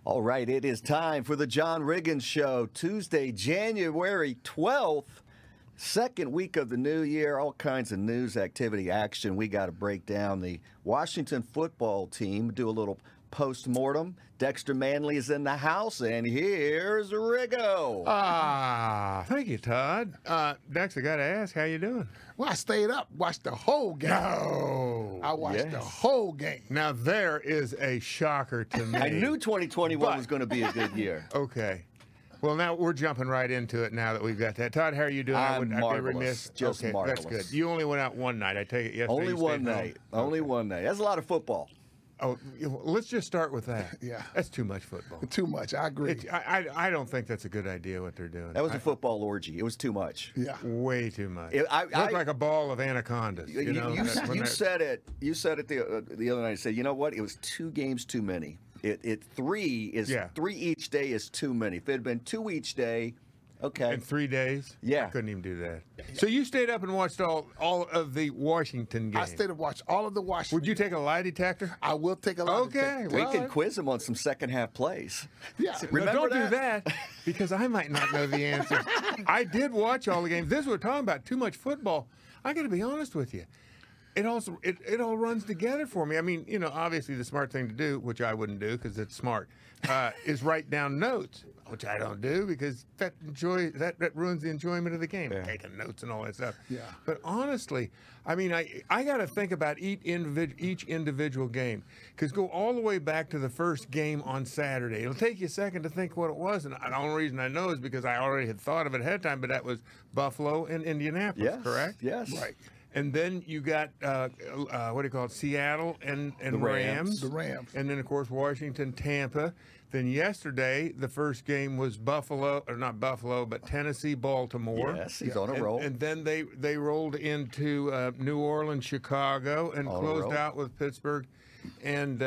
All right, it is time for the John Riggins Show, Tuesday, January 12th, second week of the new year, all kinds of news, activity, action. We got to break down the Washington football team, do a little post-mortem. Dexter Manley is in the house, and here's Riggo. Thank you, Todd. Dex, I got to ask, how you doing? Well, I stayed up, watched the whole game. No. I watched the whole game. Now, there is a shocker to me. I knew 2021 was going to be a good year. Okay. Well, now we're jumping right into it now that we've got that. Todd, how are you doing? I'm I'd marvelous. be remiss. Just okay, marvelous. That's good. You only went out one night. I take it yesterday. Only one night. Only one night. That's a lot of football. Oh, let's just start with that. Yeah. That's too much football. Too much. I agree. I don't think that's a good idea what they're doing. That was a football orgy. It was too much. Yeah. Way too much. It looked like a ball of anacondas. You said it. You said it the other night. You said, you know what? It was 2 games too many. Three each day is too many. If it had been 2 each day, okay. In 3 days? Yeah. I couldn't even do that. So you stayed up and watched all of the Washington games? I stayed to watch all of the Washington. Would you take a lie detector? I will take a lie detector. We can quiz him on some second half plays. Yeah. Don't do that because I might not know the answer. I did watch all the games. This is what we're talking about, too much football. I got to be honest with you. It all runs together for me. I mean, obviously the smart thing to do, which I wouldn't do because it's smart, is write down notes, which I don't do because that ruins the enjoyment of the game, taking notes and all that stuff. Yeah. But honestly, I mean, I got to think about each individual game because go all the way back to the first game on Saturday. It'll take you a second to think what it was, and the only reason I know is because I already had thought of it ahead of time. But that was Buffalo and Indianapolis, correct? Yes. Right. And then you got, what do you call it, Seattle and The Rams. The Rams. And then, of course, Washington, Tampa. Then yesterday, the first game was not Buffalo, but Tennessee, Baltimore. Yes, he's on a roll. And then they rolled into New Orleans, Chicago, and closed out with Pittsburgh. And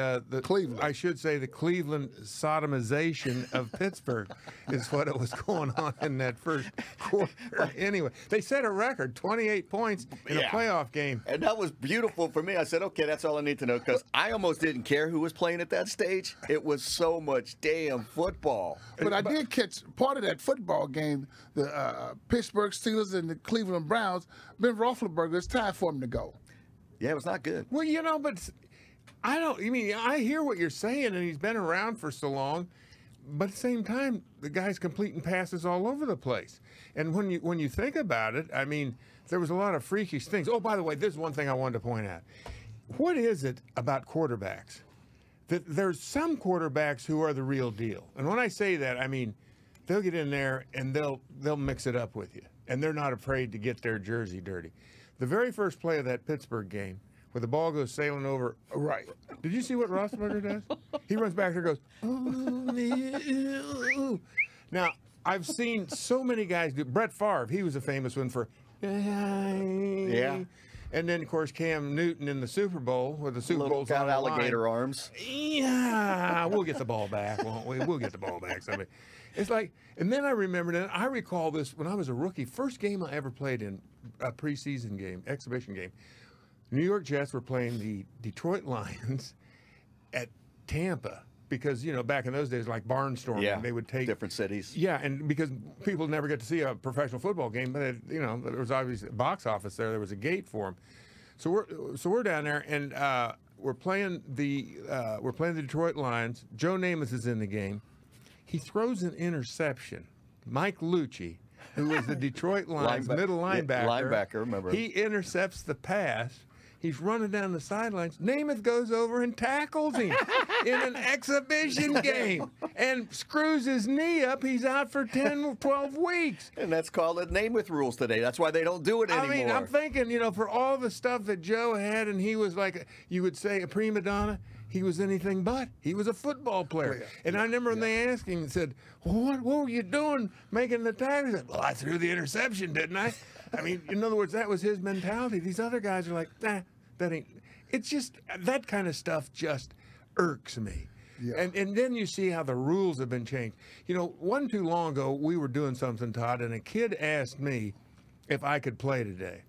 Cleveland. I should say the Cleveland sodomization of Pittsburgh is what it was going on in that first quarter. Anyway, they set a record, 28 points in a playoff game. And that was beautiful for me. I said, okay, that's all I need to know because I almost didn't care who was playing at that stage. It was so much damn football. But I did catch part of that football game, the Pittsburgh Steelers and the Cleveland Browns. Ben Roethlisberger, it's time for him to go. Yeah, it was not good. Well, but I hear what you're saying, and he's been around for so long, but at the same time, the guy's completing passes all over the place. And when you think about it, I mean, there was a lot of freakish things. Oh, by the way, this is one thing I wanted to point out. What is it about quarterbacks? That there's some quarterbacks who are the real deal. And when I say that, I mean, they'll get in there and they'll mix it up with you. And they're not afraid to get their jersey dirty. The very first play of that Pittsburgh game, where the ball goes sailing over. Right. Did you see what Roethlisberger does? He runs back there and goes, oh. Now, I've seen so many guys do. Brett Favre, he was a famous one for, yeah. And then, of course, Cam Newton in the Super Bowl, where the Super Bowl's got on the alligator line. arms. Yeah, we'll get the ball back, won't we? We'll get the ball back someday. It's like, and then I recall this when I was a rookie, first game I ever played in a preseason game, exhibition game. New York Jets were playing the Detroit Lions at Tampa because, back in those days, like barnstorming, they would take different cities. Yeah, and because people never get to see a professional football game, but there was obviously a box office there. There was a gate for them. So we're down there and we're playing the Detroit Lions. Joe Namath is in the game. He throws an interception. Mike Lucci, who was the Detroit Lions middle linebacker, remember? He intercepts the pass. He's running down the sidelines. Namath goes over and tackles him in an exhibition game and screws his knee up. He's out for 10, 12 weeks. And that's called the Namath rules today. That's why they don't do it anymore. I mean, I'm thinking, for all the stuff that Joe had, and he was like, you would say, a prima donna, he was anything but. He was a football player. Yeah. And I remember when they asked him and said, what were you doing making the tackle? He said, well, I threw the interception, didn't I? I mean, in other words, that was his mentality. These other guys are like, that ain't. It's just, that kind of stuff just irks me. Yeah. And then you see how the rules have been changed. Wasn't too long ago, we were doing something, Todd, and a kid asked me if I could play today.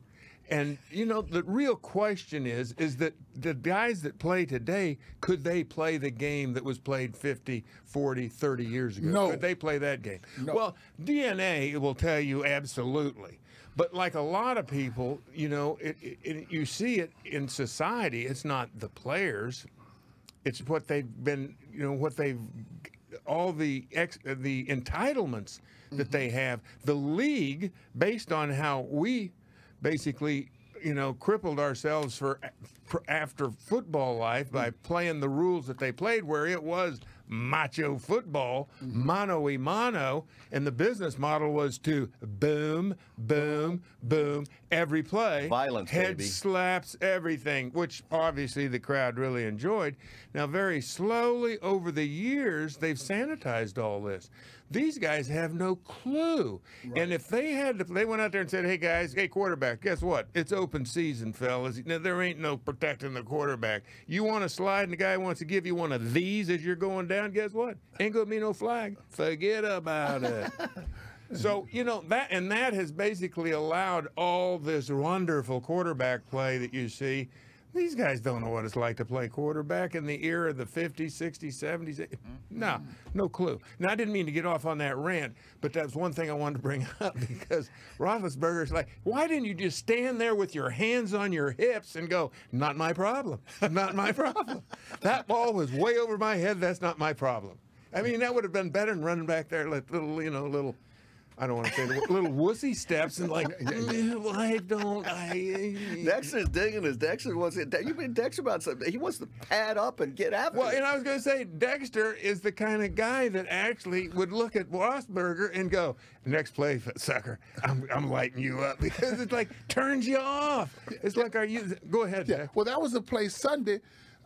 And, the real question is that the guys that play today, could they play the game that was played 50, 40, 30 years ago? No. Could they play that game? No. Well, DNA will tell you absolutely. But like a lot of people, you see it in society. It's not the players. It's what they've been, all the entitlements that they have. The league, based on how we basically, crippled ourselves for after football life by playing the rules that they played, where it was macho football, mano y mano, and the business model was to boom, boom, boom, every play. Violence, head baby. slaps, everything, which obviously the crowd really enjoyed. Now, very slowly over the years, they've sanitized all this. These guys have no clue. Right. And if they went out there and said, hey, guys, hey, quarterback, guess what? It's open season, fellas. Now, there ain't no protecting the quarterback. You want to slide and the guy wants to give you one of these as you're going down, guess what? Ain't going to be no flag. Forget about it. So, that has basically allowed all this wonderful quarterback play that you see. These guys don't know what it's like to play quarterback in the era of the 50s, 60s, 70s. No clue. Now, I didn't mean to get off on that rant, but that's one thing I wanted to bring up because Roethlisberger's like, why didn't you just stand there with your hands on your hips and go, not my problem, not my problem. That ball was way over my head. That's not my problem. I mean, that would have been better than running back there like little, I don't want to say little wussy steps and like, why don't I? Dexter's digging his. Dexter wants it. You mean Dexter about something? He wants to pad up and get after Well, it. and I was going to say, Dexter is the kind of guy that actually would look at Roethlisberger and go, next play, sucker, I'm lighting you up, because it's like turns you off. It's like, go ahead. Yeah. Well, that was a play Sunday.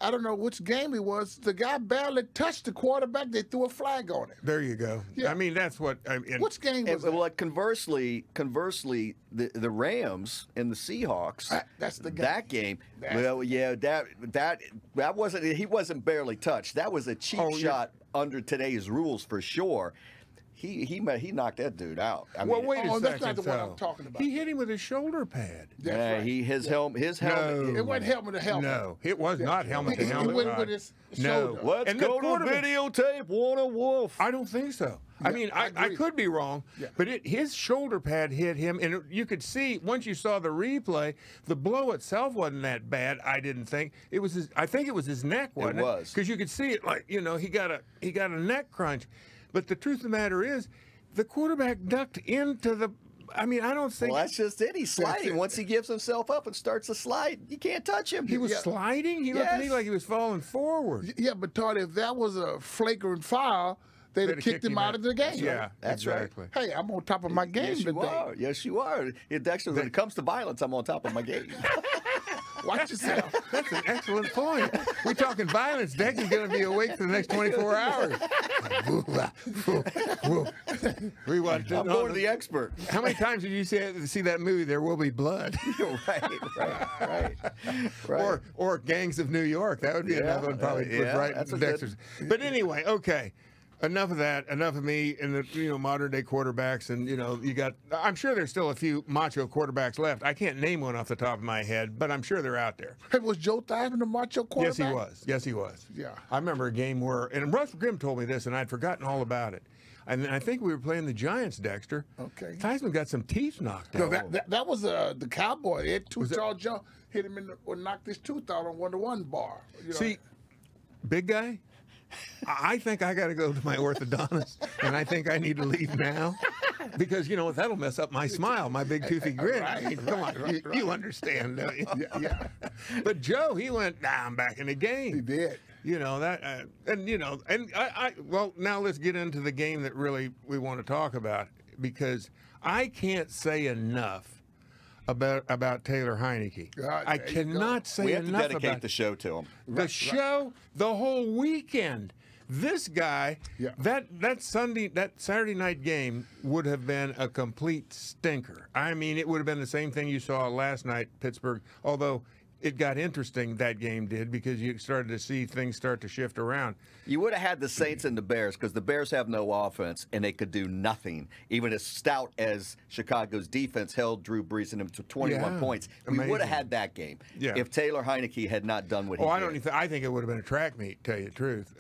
I don't know which game it was. The guy barely touched the quarterback. They threw a flag on it. There you go. Yeah. I mean, that's what. Which game was that? Well, like conversely, the Rams and the Seahawks. That's the game. That game. Well, yeah, that wasn't. He wasn't barely touched. That was a cheap shot under today's rules for sure. He knocked that dude out. Well, wait a second. That's not the one I'm talking about. He hit him with his shoulder pad. That's right. His helmet. No. It wasn't helmet to helmet. No, it was not helmet to helmet. He went with his shoulder. Let's go to videotape. Warner Wolf. I don't think so. Yeah, I mean, I could be wrong, but his shoulder pad hit him, and you could see once you saw the replay, the blow itself wasn't that bad. I didn't think it was. I think it was his neck, wasn't it? It was, because you could see it. Like, he got a neck crunch. But the truth of the matter is, the quarterback ducked into the. I mean, I don't think. Well, that's just it. He's sliding. Once he gives himself up and starts to slide, you can't touch him. He was sliding? He looked to me like he was falling forward. Yeah, but Todd, if that was a flagrant foul, they'd have kicked him out of the game. Yeah, that's exactly. Right. Hey, I'm on top of my game today. Are. Yes, you are. Dexter, when it comes to violence, I'm on top of my game. Watch yourself. That's an excellent point. We're talking violence. Dexter's going to be awake for the next 24 hours. I'm going to the expert. How many times did you see that movie, There Will Be Blood? right. Or Gangs of New York. That would be another one probably put right in Dexter's. But anyway, okay. Enough of that. Enough of me and the modern day quarterbacks. And you got. I'm sure there's still a few macho quarterbacks left. I can't name one off the top of my head, but I'm sure they're out there. Hey, was Joe Theismann a macho quarterback? Yes, he was. Yes, he was. Yeah. I remember a game where, and Russ Grimm told me this, and I'd forgotten all about it. And I think we were playing the Giants, Dexter. Okay. Theismann got some teeth knocked out. No, that was the Cowboy. They had Charles Jones hit him or knocked his tooth out on 1-to-1 bar. See, big guy. I think I got to go to my orthodontist, and I think I need to leave now because that'll mess up my smile, my big toothy grin. Come on, you understand, don't you? Yeah. But Joe, he went down back in the game. He did. Well, now let's get into the game that really we want to talk about, because I can't say enough about Taylor Heinecke. I cannot say enough about. We have to dedicate the show to him. The show, the whole weekend. This guy, that Saturday night game would have been a complete stinker. I mean, it would have been the same thing you saw last night, Pittsburgh. Although it got interesting, that game did, because you started to see things start to shift around. You would have had the Saints and the Bears because the Bears have no offense and they could do nothing. Even as stout as Chicago's defense held Drew Brees and them to 21 points, we would have had that game if Taylor Heinecke had not done what he did. I think it would have been a track meet, to tell you the truth.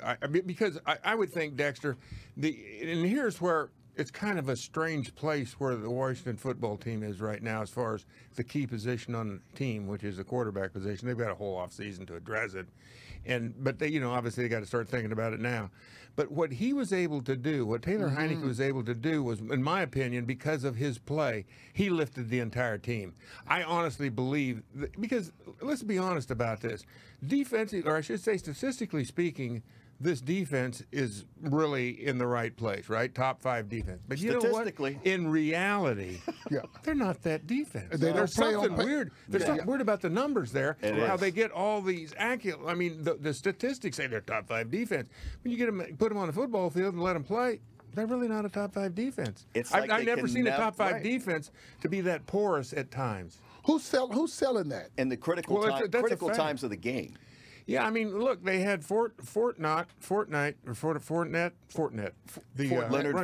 Because I would think, Dexter, and here's where it's kind of a strange place where the Washington football team is right now as far as the key position on the team, which is the quarterback position. They've got a whole offseason to address it. But they, obviously they got to start thinking about it now. But what he was able to do, what Taylor Heinecke was able to do was, in my opinion, because of his play, he lifted the entire team. I honestly believe, because let's be honest about this, defensively, or I should say statistically speaking, this defense is really in the right place, right? Top 5 defense. But you know what? In reality, they're not that defense. There's something weird. There's something weird about the numbers there. How they get all these accurate. I mean, the statistics say they're top 5 defense. When you get them, put them on a football field and let them play, they're really not a top 5 defense. I've never seen a top 5 defense to be that porous at times. Who's selling that? In the critical times of the game. Yeah, I mean, look, they had Fortnite. Leonard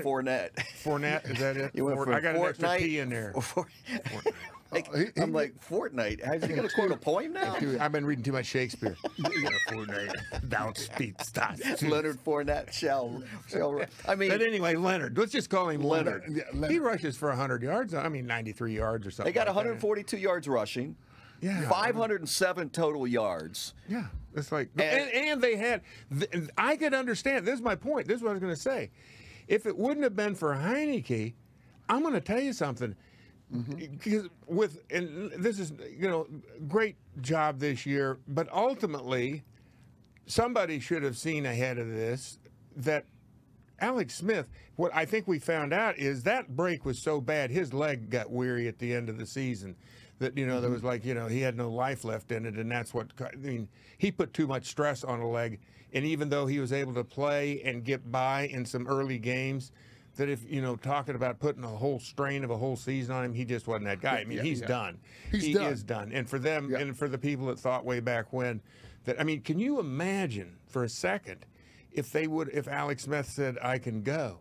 Fournette. Fournette, is that it? I got an extra P in there. I'm like, Fortnite. Is he going to quote a poem now? I've been reading too much Shakespeare. Fortnite, thou speakst. Leonard Fournette shall. I mean, but anyway, Leonard. Let's just call him Leonard. Yeah, he rushes for 100 yards. I mean, 93 yards or something. They got 142 yards rushing. Yeah, 507 total yards. Yeah, it's like, and they had. I could understand. This is my point. This is what I was going to say. If it wouldn't have been for Heinecke, I'm going to tell you something. Because and this is great job this year, but ultimately, somebody should have seen ahead of this that Alex Smith. What I think we found out is that break was so bad, his leg got weary at the end of the season. That there was like he had no life left in it, and that's what he put too much stress on a leg. And even though he was able to play and get by in some early games, that if talking about putting a whole strain of a whole season on him, he just wasn't that guy. I mean, he's done. He is done. And for them, and for the people that thought way back when, that can you imagine for a second if Alex Smith said, "I can go"?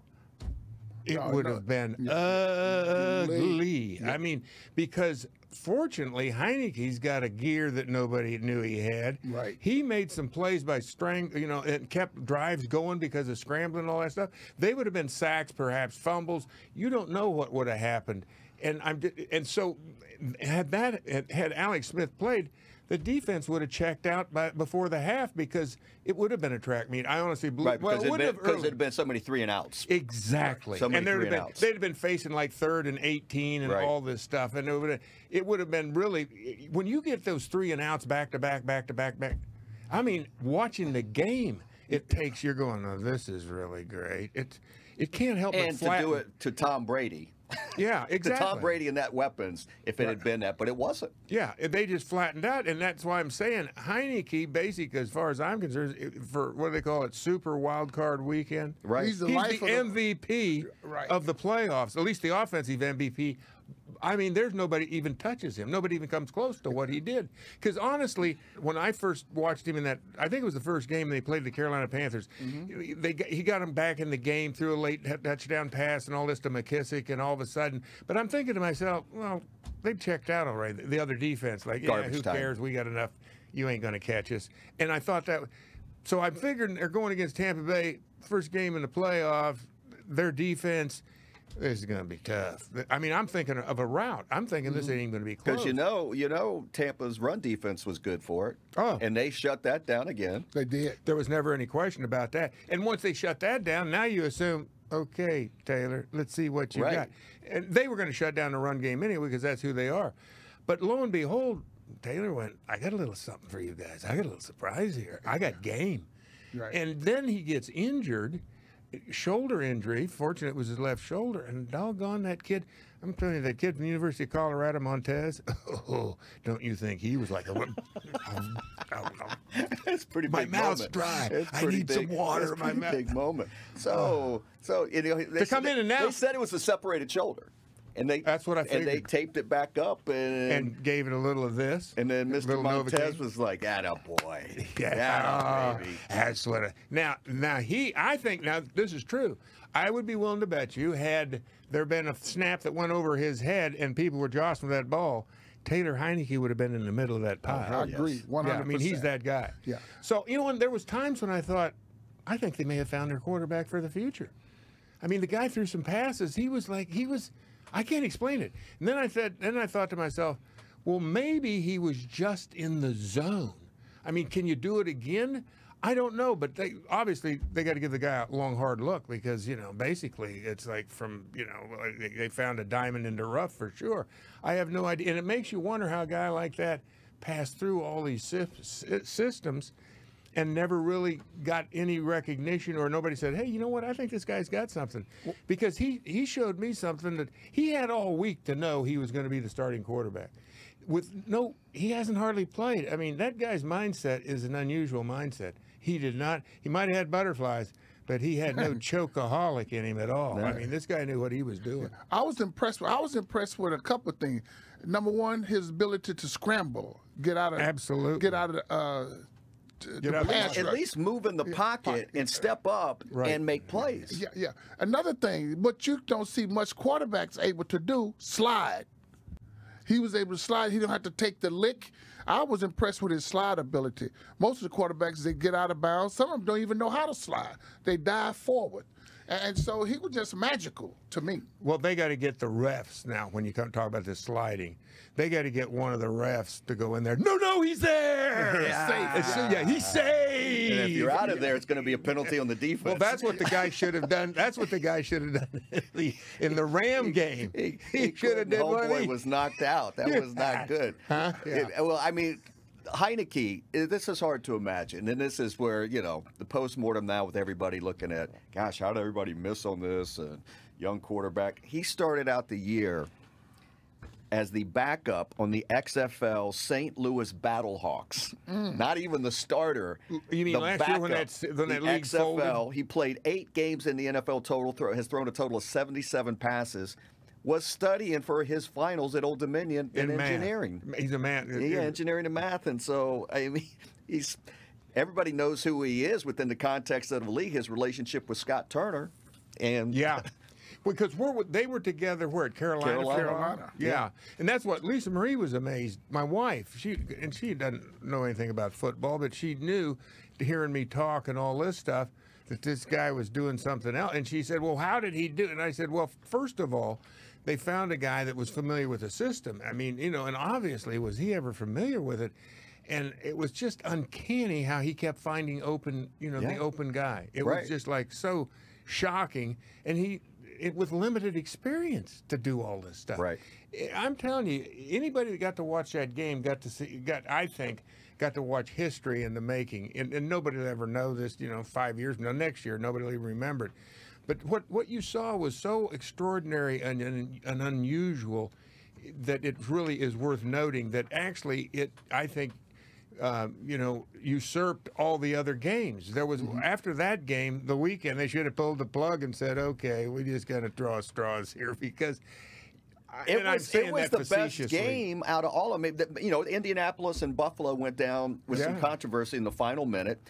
It would have been ugly. I mean, because fortunately, Heineke's got a gear that nobody knew he had. Right. He made some plays by and kept drives going because of scrambling and all that stuff. They would have been sacks, perhaps fumbles. You don't know what would have happened. And so had Alex Smith played, the defense would have checked out before the half because it would have been a track meet. I honestly believe. Right, because there'd been so many 3 and outs. Exactly. So many they'd have been facing like 3rd and 18 and all this stuff, and it would have been really, when you get those 3 and outs back to back. I mean, watching the game, you're going, oh, this is really great. It can't help but flatten. And to do it to Tom Brady. Yeah, exactly. To Tom Brady and that weapons, if it had been that, but it wasn't. Yeah, they just flattened out, and that's why I'm saying Heinecke, basically, as far as I'm concerned, for what do they call it, Super Wild Card Weekend. Right. He's the MVP of the playoffs, at least the offensive MVP. I mean, there's nobody even touches him. Nobody even comes close to what he did. Because honestly, when I first watched him in that, I think it was the first game they played the Carolina Panthers. He got him back in the game, threw a late touchdown pass and all this to McKissick, and all of a sudden, but I'm thinking to myself, well, they checked out already. The other defense, like, who cares? We got enough. You ain't going to catch us. And I thought that. So I figured they're going against Tampa Bay, first game in the playoffs. Their defense. This is going to be tough. I mean, I'm thinking of a route. I'm thinking this ain't even going to be close. Because Tampa's run defense was good for it. Oh. And they shut that down again. They did. There was never any question about that. And once they shut that down, now you assume, okay, Taylor, let's see what you got. And they were going to shut down the run game anyway because that's who they are. But lo and behold, Taylor went, I got a little something for you guys. I got a little surprise here. I got game. Right. And then he gets injured. Shoulder injury. Fortunate it was his left shoulder. And doggone that kid. I'm telling you, that kid from the University of Colorado, Montez. Oh, don't you think he was like a... That's pretty big my mouth's moment. Dry. I need some water in my mouth. Big moment. So to come in and now... They said it was a separated shoulder. And That's what I figured. And they taped it back up and gave it a little of this. And then Mr. Montez was like, "Atta boy, baby." That's what. Now I think this is true. I would be willing to bet you, had there been a snap that went over his head and people were jostling that ball, Taylor Heinecke would have been in the middle of that pile. I agree, 100%. Yeah, I mean, he's that guy. Yeah. So, when there was times when I thought, I think they may have found their quarterback for the future. I mean, the guy threw some passes. I can't explain it. And then I thought to myself, well, maybe he was just in the zone. I mean, can you do it again? I don't know, but they got to give the guy a long, hard look because, basically it's like they found a diamond in the rough for sure. I have no idea. And it makes you wonder how a guy like that passed through all these systems and never really got any recognition, or nobody said, hey, you know what, I think this guy's got something. Because he showed me something that he had all week to know he was going to be the starting quarterback. He hasn't hardly played. I mean, that guy's mindset is an unusual mindset. He might have had butterflies, but he had no chokeaholic in him at all. No. I mean, this guy knew what he was doing. I was impressed with a couple of things. Number one, his ability to scramble, get out of at least move in the pocket and step up and make plays. Yeah. Another thing, what you don't see much quarterbacks able to do, slide. He was able to slide. He don't have to take the lick. I was impressed with his slide ability. Most of the quarterbacks, they get out of bounds. Some of them don't even know how to slide. They dive forward. And so he was just magical to me. Well, they got to get the refs now when you talk about this sliding. They got to get one of the refs to go in there. No, he's there. He's safe. And if you're out of there, it's going to be a penalty on the defense. Well, that's what the guy should have done. That's what the guy should have done in the Ram game. He should have done one. Homeboy was knocked out. That was not good. Huh? Yeah. I mean, Heinecke, this is hard to imagine. And this is where, the postmortem now with everybody looking at, gosh, how did everybody miss on this? Young quarterback. He started out the year as the backup on the XFL St. Louis Battlehawks. Not even the starter. You mean last year when that league XFL, folded? He played 8 games in the NFL total, has thrown a total of 77 passes. Was studying for his finals at Old Dominion in engineering. He's a man. Yeah, engineering and math. And so, I mean, everybody knows who he is within the context of the league, his relationship with Scott Turner. And yeah. Because they were together where, at Carolina? Yeah. And that's what Lisa Marie was amazed. My wife, she doesn't know anything about football, but she knew, hearing me talk and all this stuff, that this guy was doing something else. And she said, well, how did he do it? And I said, well, first of all, they found a guy that was familiar with the system. I mean, and obviously, was he ever familiar with it? And it was just uncanny how he kept finding the open guy. It was just like so shocking. And with limited experience to do all this stuff. Right. I'm telling you, anybody that got to watch that game got to watch history in the making. And nobody will ever know this, 5 years from now. Next year, nobody will even remember it. But what you saw was so extraordinary and unusual that it really is worth noting that actually I think, usurped all the other games. There was, after that game, the weekend, they should have pulled the plug and said, okay, we just got to draw straws here because it was the best game out of all of them. Indianapolis and Buffalo went down with some controversy in the final minute,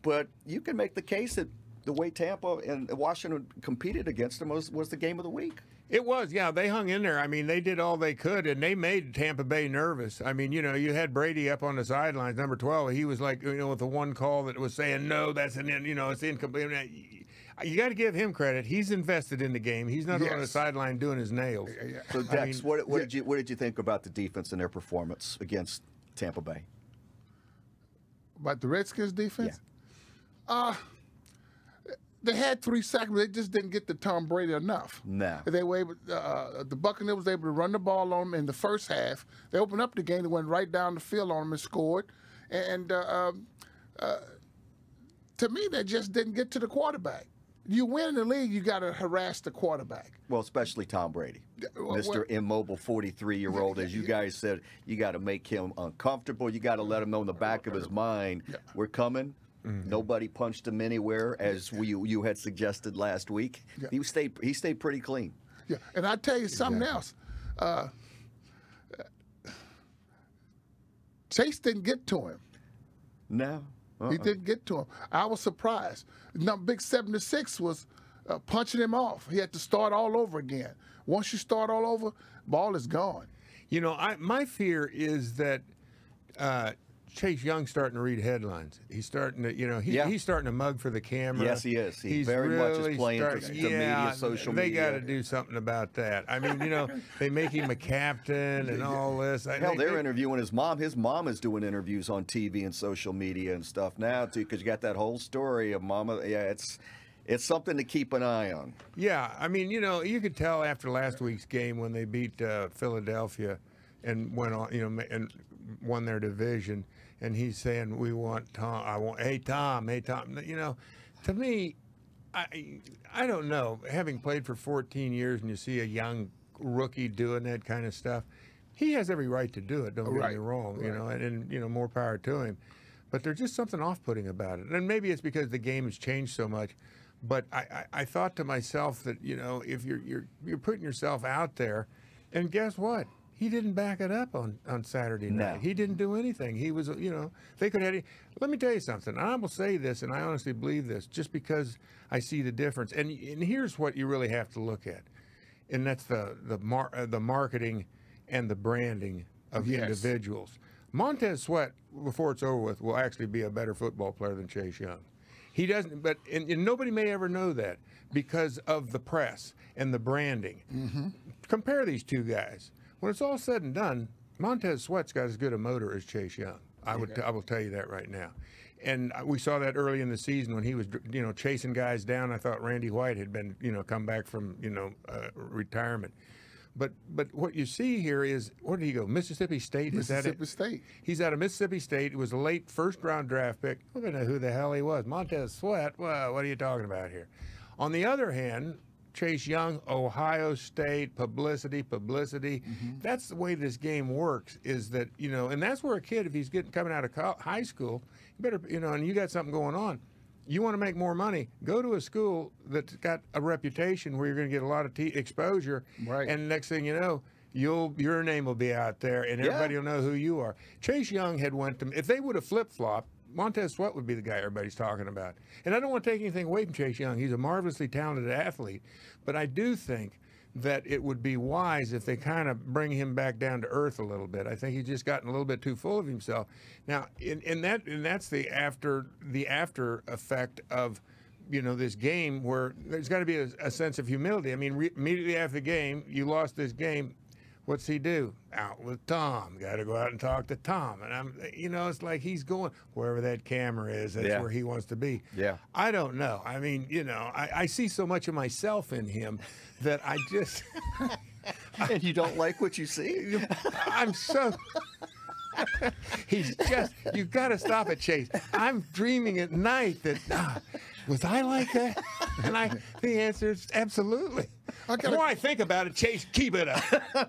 but you can make the case that the way Tampa and Washington competed against them was the game of the week. It was, yeah. They hung in there. I mean, they did all they could, and they made Tampa Bay nervous. I mean, you had Brady up on the sidelines, number 12. He was like, with the one call that was saying, no, that's it's incomplete. You got to give him credit. He's invested in the game. He's not on the sideline doing his nails. So, Dex, what did you think about the defense and their performance against Tampa Bay? About the Redskins' defense? Yeah. They had 3 sacks, but they just didn't get to Tom Brady enough. No. They were able. The Buccaneers was able to run the ball on them in the first half. They opened up the game. They went right down the field on them and scored. And to me, they just didn't get to the quarterback. You win in the league, you got to harass the quarterback. Well, especially Tom Brady, Mr. Immobile 43-year-old. As you guys said, you got to make him uncomfortable. You got to let him know in the back of his mind, we're coming. Mm-hmm. Nobody punched him anywhere, as you had suggested last week. Yeah. He stayed pretty clean. Yeah, and I tell you something else. Chase didn't get to him. No. He didn't get to him. I was surprised. Now, Big 76 was punching him off. He had to start all over again. Once you start all over, ball is gone. You know, my fear is that Chase Young's starting to read headlines. He's starting to, he's starting to mug for the camera. Yes, he is. He He's very much really is playing to media, social they media. got to do something about that. I mean, they make him a captain and all this. Hell, they're interviewing his mom. His mom is doing interviews on TV and social media and stuff now, too, because you got that whole story of Mama. Yeah, it's something to keep an eye on. Yeah, I mean, you could tell after last week's game when they beat Philadelphia and went on, and won their division. And he's saying, "We want Tom. Hey Tom. To me, I don't know. Having played for 14 years, and you see a young rookie doing that kind of stuff, he has every right to do it. Don't get me wrong. And more power to him. But there's just something off-putting about it. And maybe it's because the game has changed so much. But I thought to myself that if you're putting yourself out there, and guess what? He didn't back it up on Saturday night. No. He didn't do anything. He was, they could have. Let me tell you something. I will say this, and I honestly believe this, just because I see the difference. And here's what you really have to look at, and that's the marketing and the branding of individuals. Montez Sweat, before it's over with, will actually be a better football player than Chase Young. He doesn't, but and nobody may ever know that because of the press and the branding. Mm-hmm. Compare these two guys. When it's all said and done, Montez Sweat's got as good a motor as Chase Young. I will tell you that right now. And we saw that early in the season when he was, chasing guys down. I thought Randy White had been, come back from, retirement. But what you see here is, where did he go? Mississippi State? Mississippi State. He's out of Mississippi State. It was a late first-round draft pick. I don't know who the hell he was. Montez Sweat? Well, what are you talking about here? On the other hand, Chase Young, Ohio State, publicity. Mm-hmm. That's the way this game works, is that, and that's where a kid, if he's coming out of high school, you better, and you got something going on, you want to make more money, go to a school that's got a reputation where you're going to get a lot of exposure. Right. And next thing you know, your name will be out there and everybody will know who you are. Chase Young had went to, if they would have flip-flopped, Montez Sweat would be the guy everybody's talking about. And I don't want to take anything away from Chase Young. He's a marvelously talented athlete. But I do think that it would be wise if they kind of bring him back down to earth a little bit. I think he's just gotten a little bit too full of himself. Now, and that's the after effect of, this game, where there's got to be a sense of humility. I mean, immediately after the game, you lost this game. What's he do? Out with Tom. Got to go out and talk to Tom. And it's like he's going wherever that camera is. That's where he wants to be. Yeah. I don't know. I mean, I see so much of myself in him that I just. And you don't like what you see? I'm so. He's just. You got to stop it, Chase. I'm dreaming at night that. Was I like that? And the answer is absolutely. The more I think about it, Chase, keep it up.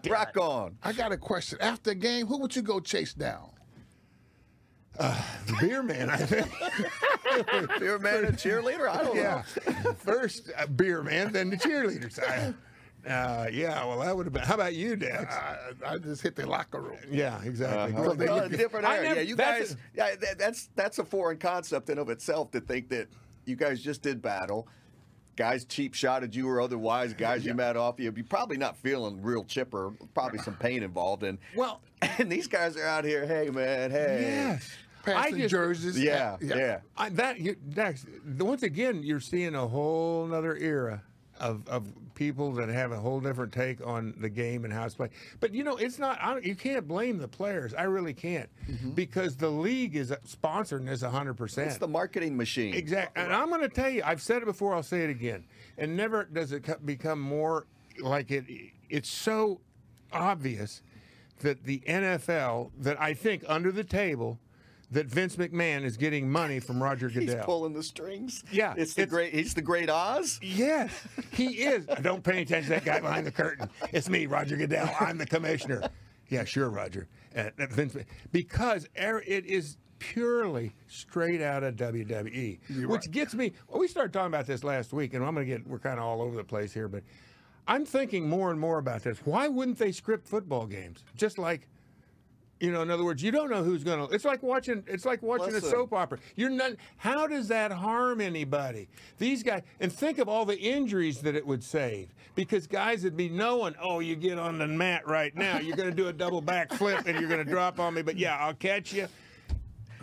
Rock on. I got a question. After the game, who would you go chase down? The beer man, I think. Beer man and cheerleader? I don't know. First beer man, then the cheerleaders. Well, that would have been. How about you, Dax? I just hit the locker room. Yeah, exactly. Different area. You guys, that's a foreign concept in of itself, to think that you guys just did battle. Guys cheap shotted you or otherwise, guys you met off you. You're probably not feeling real chipper. Probably some pain involved in. Well, and these guys are out here. Hey, man. Hey. Yes. Passing jerseys. Yeah. Dax, once again, you're seeing a whole other era of people that have a whole different take on the game and how it's played. But it's not. You can't blame the players. I really can't, because the league is sponsoring this 100%. It's the marketing machine. Exactly. And I'm going to tell you, I've said it before. I'll say it again. And never does it become more like it. It's so obvious that the NFL, that I think under the table, that Vince McMahon is getting money from Roger Goodell. He's pulling the strings. Yeah. He's the great Oz. Yes, he is. Don't pay attention to that guy behind the curtain. It's me, Roger Goodell. I'm the commissioner. Yeah, sure, Roger. Vince, because it is purely straight out of WWE, which gets me. Well, we started talking about this last week, and we're kind of all over the place here, but I'm thinking more and more about this. Why wouldn't they script football games? Just like, in other words, you don't know who's going to. It's like watching a soap opera. You're not. How does that harm anybody? These guys, and think of all the injuries that it would save, because guys would be knowing, oh, you get on the mat right now, you're going to do a double back flip and you're going to drop on me, but yeah, I'll catch you.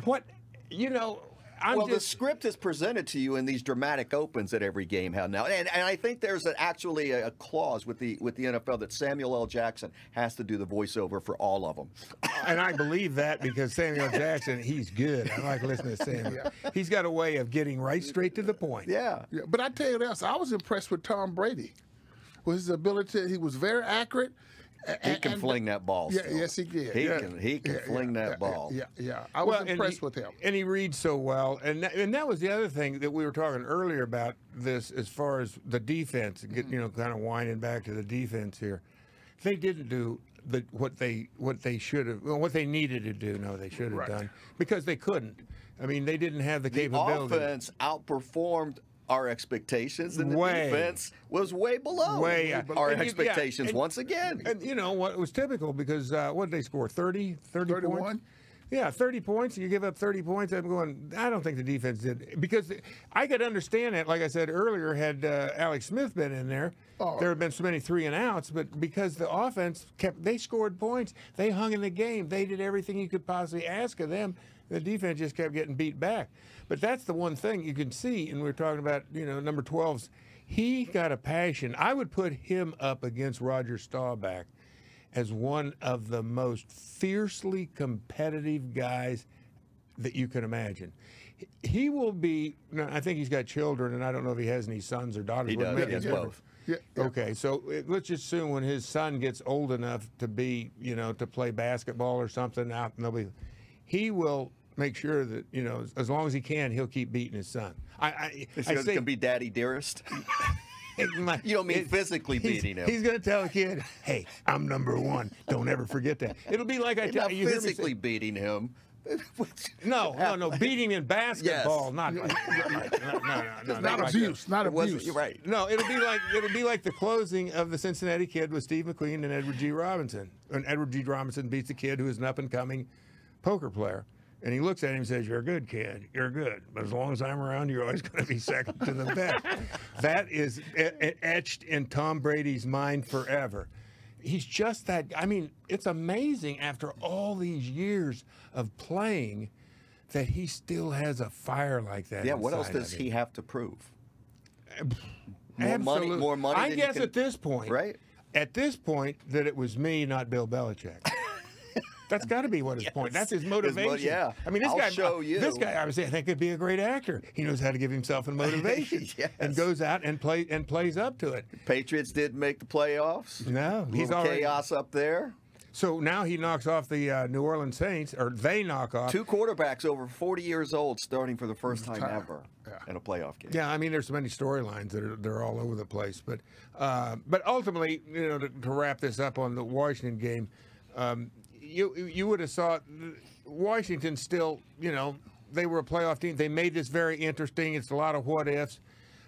What, the script is presented to you in these dramatic opens at every game now, and I think there's actually a clause with the NFL that Samuel L. Jackson has to do the voiceover for all of them. And I believe that because Samuel Jackson, he's good. I like listening to Samuel. Yeah. He's got a way of getting right straight to the point. Yeah. But I tell you this, I was impressed with Tom Brady, with his ability. He was very accurate. He can fling that ball. Yeah, yes, he did. He can fling that ball. Yeah. I was impressed with him. And he reads so well. And that was the other thing that we were talking earlier about this, as far as the defense. Kind of winding back to the defense here. They didn't do what they should have. Well, what they needed to do. No, they should have done, because they couldn't. I mean, they didn't have the capability. The offense outperformed our expectations, and the defense was way below our expectations once again. And what was typical, because what did they score? 30 points? Yeah, 30 points. You give up 30 points. I'm going, I don't think the defense did. Because I could understand that, like I said earlier, had Alex Smith been in there, there had been so many 3 and outs. But because the offense they scored points. They hung in the game. They did everything you could possibly ask of them. The defense just kept getting beat back. But that's the one thing you can see, and we're talking about, number 12's. He got a passion. I would put him up against Roger Staubach as one of the most fiercely competitive guys that you can imagine. He will be, I think he's got children, and I don't know if he has any sons or daughters. He does. He has both. Yeah. Okay, so let's just assume when his son gets old enough to be, to play basketball or something out, he will make sure that, as long as he can, he'll keep beating his son. I say, can be Daddy Dearest. You don't mean physically beating him. He's going to tell a kid, "Hey, I'm number 1. Don't ever forget that." It'll be like I tell you. Physically beating him. No. Beating in basketball, not abuse. Not abuse. You're right. No, it'll be like the closing of The Cincinnati Kid with Steve McQueen and Edward G. Robinson. And Edward G. Robinson beats a kid who is an up-and-coming poker player. And he looks at him and says, "You're a good kid. You're good. But as long as I'm around, you're always going to be second to the best." That is etched in Tom Brady's mind forever. He's just that. I mean, it's amazing after all these years of playing that he still has a fire like that. Yeah, what else does he have to prove? Absolutely. More money. I guess at this point, right? At this point, that it was me, not Bill Belichick. That's got to be what his point. That's his motivation. I mean, this guy, I think could be a great actor. He knows how to give himself a motivation, and goes out and plays up to it. Patriots didn't make the playoffs. No, he's already chaos up there. So now he knocks off the New Orleans Saints, or they knock off 2 quarterbacks over 40 years old, starting for the first time ever in a playoff game. Yeah, I mean, there's so many storylines that they're all over the place. But ultimately, to wrap this up on the Washington game. You would have thought Washington still, they were a playoff team. They made this very interesting. It's a lot of what ifs.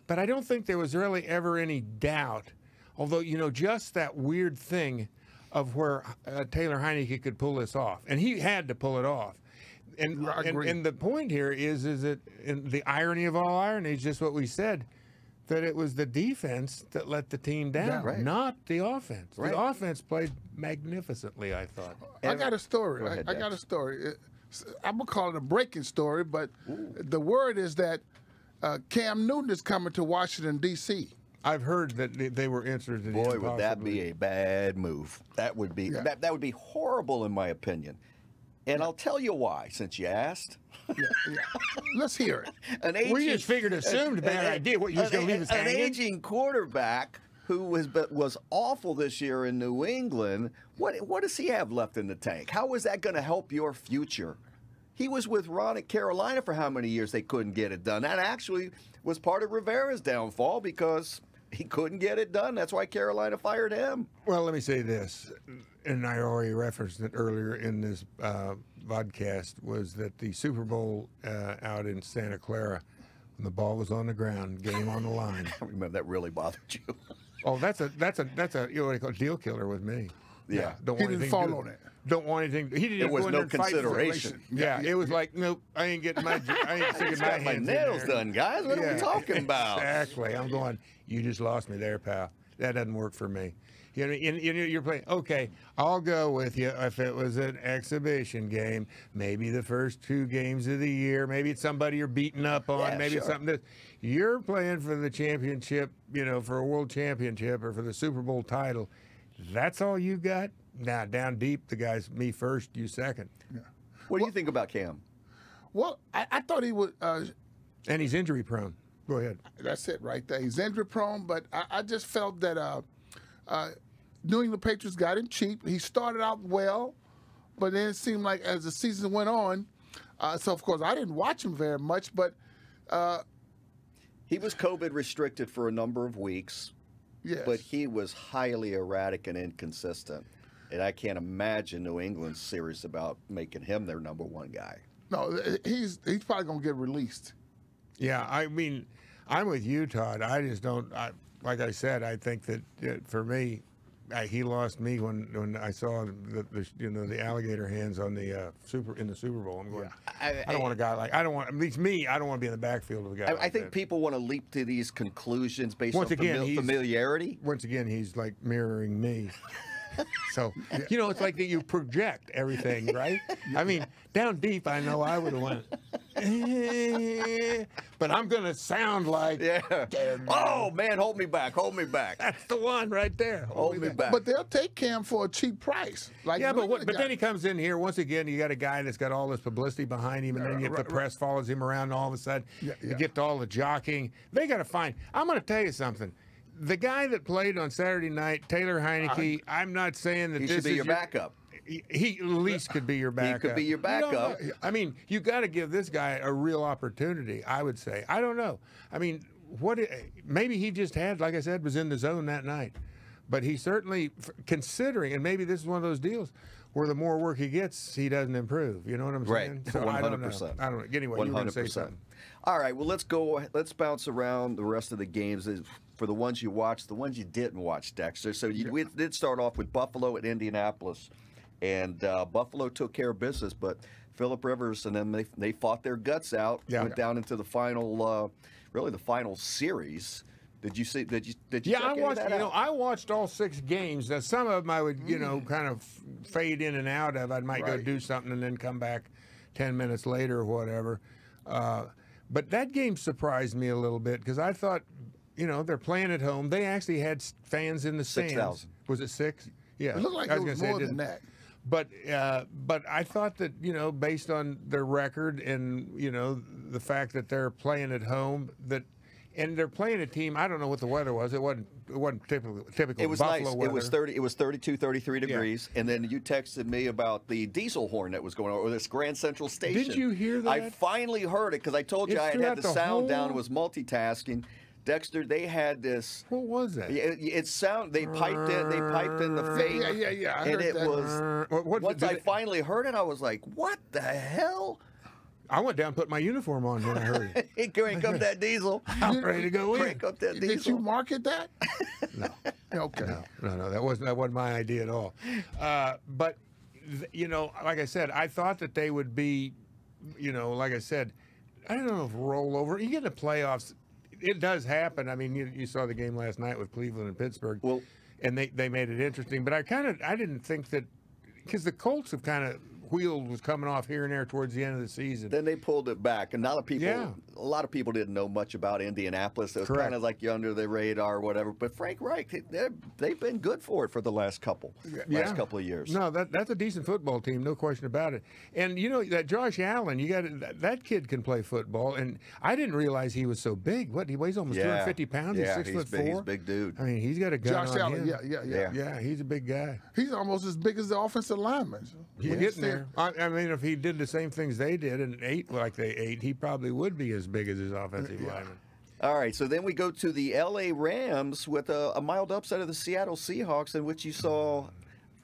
But I don't think there was really ever any doubt, although, just that weird thing of where Taylor Heinecke could pull this off. And he had to pull it off. And the point here is that the irony of all ironies, just what we said, that it was the defense that let the team down, not the offense. The offense played magnificently, I thought. I got a story. I got a story. I'm going to call it a breaking story, but the word is that Cam Newton is coming to Washington, D.C. I've heard that they were interested in him. Boy, would that be a bad move. That would be that would be horrible in my opinion. And I'll tell you why, since you asked. Let's hear it. We just assumed a bad idea. What, you was going to leave us hanging? An aging quarterback who was awful this year in New England, what does he have left in the tank? How is that going to help your future? He was with Ron at Carolina for how many years they couldn't get it done? That actually was part of Rivera's downfall because he couldn't get it done. That's why Carolina fired him. Well, let me say this, and I already referenced it earlier in this vodcast, was that the Super Bowl out in Santa Clara, when the ball was on the ground, game on the line. I remember that really bothered you. Oh, that's a you know what they call deal killer with me. Yeah. Don't He want didn't anything fall to do- on it. Don't want anything. He didn't There was go in no there and fight for it. consideration. Yeah, it was like, nope, I ain't sticking my Got my hands in nails there. done, guys. What are we talking about? Exactly. I'm going, you just lost me there, pal. That doesn't work for me. You know, you're playing, okay, I'll go with you if it was an exhibition game, maybe the first 2 games of the year, maybe it's somebody you're beating up on, Yeah, maybe it's sure. something that you're playing for the championship, you know, for a world championship or for the Super Bowl title. That's all you got? Now, down deep, the guy's me first, you second. What do you think about Cam? Well, I thought he would. And he's injury prone. Go ahead. That's it right there. He's injury prone, but I just felt that New England Patriots got him cheap. He started out well, but then it seemed like as the season went on, so of course I didn't watch him very much, but He was COVID restricted for a number of weeks, yes. but he was highly erratic and inconsistent. And I can't imagine New England's serious about making him their number 1 guy. No, he's probably gonna get released. Yeah, I mean, I'm with you, Todd. I just don't. Like I said, I think that for me, he lost me when I saw the alligator hands on the Super Bowl. I'm going. I don't want a guy like I don't want at least me. I don't want to be in the backfield of a guy. I like think that. people want to leap to these conclusions based Once on again, familiarity. Once again, he's like mirroring me. So, you know, it's like that you project everything, right? I mean, down deep, I know I would have went, but I'm going to sound like, Oh, man, hold me back. Hold me back. that's the one right there. Hold me back. But they'll take Cam for a cheap price. Like Yeah, look at but the but guy. then he comes in here once again. You got a guy that's got all this publicity behind him, and then the press follows him around. And all of a sudden, you get to all the jockeying. They got to find. I'm going to tell you something. The guy that played on Saturday night, Taylor Heinecke. I'm not saying that He this should be is your backup. He at least could be your backup. could be your backup. I mean, you got to give this guy a real opportunity. I would say. I don't know. I mean, maybe he just had, like I said, was in the zone that night. But he certainly, considering, and maybe this is one of those deals where the more work he gets, he doesn't improve. You know what I'm saying? Right. So 100%. I don't know. Anyway, you were going to say something. All right, well, let's bounce around the rest of the games for the ones you watched, the ones you didn't watch, Dexter. So we did start off with Buffalo at Indianapolis, and Buffalo took care of business, but Phillip Rivers and them, they fought their guts out, went down into the final, really the final series. Did you see? Did you? Yeah, check I watched. that out? I watched all 6 games. Now, some of them I would, kind of fade in and out of. I might go do something and then come back 10 minutes later or whatever. But that game surprised me a little bit because I thought, they're playing at home. They actually had fans in the stands. 6,000. Was it 6? Yeah, It looked like I it was was gonna say more it than didn't. that. But I thought that based on their record and the fact that they're playing at home and they're playing a team. I don't know what the weather was. It wasn't typical It was Buffalo nice. weather. It was 30. It was 32, 33 degrees. And then you texted me about the diesel horn that was going on, or this Grand Central Station. Didn't you hear that? I finally heard it because I told you It's I had throughout the the sound down. It whole- was multitasking. Dexter, they had this. What was that? It sound. They piped in. They piped in the fake. Yeah. I And heard it that. was. Once did I finally heard it, I was like, "What the hell?" I went down and put my uniform on when I heard it. He crank up that diesel. I'm ready to go in. Crank up that Did you diesel. market that? No. Okay. No, that wasn't my idea at all. But like I said, I thought that they would be, like I said, I don't know if rollover. You get in the playoffs, it does happen. I mean, you saw the game last night with Cleveland and Pittsburgh, and they made it interesting. But I didn't think that because the Colts have kind of wheel was coming off here and there towards the end of the season. Then they pulled it back, and a lot of people didn't know much about Indianapolis. It was kind of like you under the radar or whatever. But Frank Reich, they've been good for it for the last couple of years. No, that's a decent football team, no question about it. And that Josh Allen, that kid can play football, and I didn't realize he was so big. What, he weighs almost 250 pounds. Yeah, he's 6'4". He's a big dude. I mean, he's got a gun Josh on Allen. him. Yeah. He's a big guy. He's almost as big as the offensive lineman. He's getting there. I mean, if he did the same things they did and ate like they ate, he probably would be as big as his offensive lineman. All right, so then we go to the L.A. Rams with a mild upset of the Seattle Seahawks, in which you saw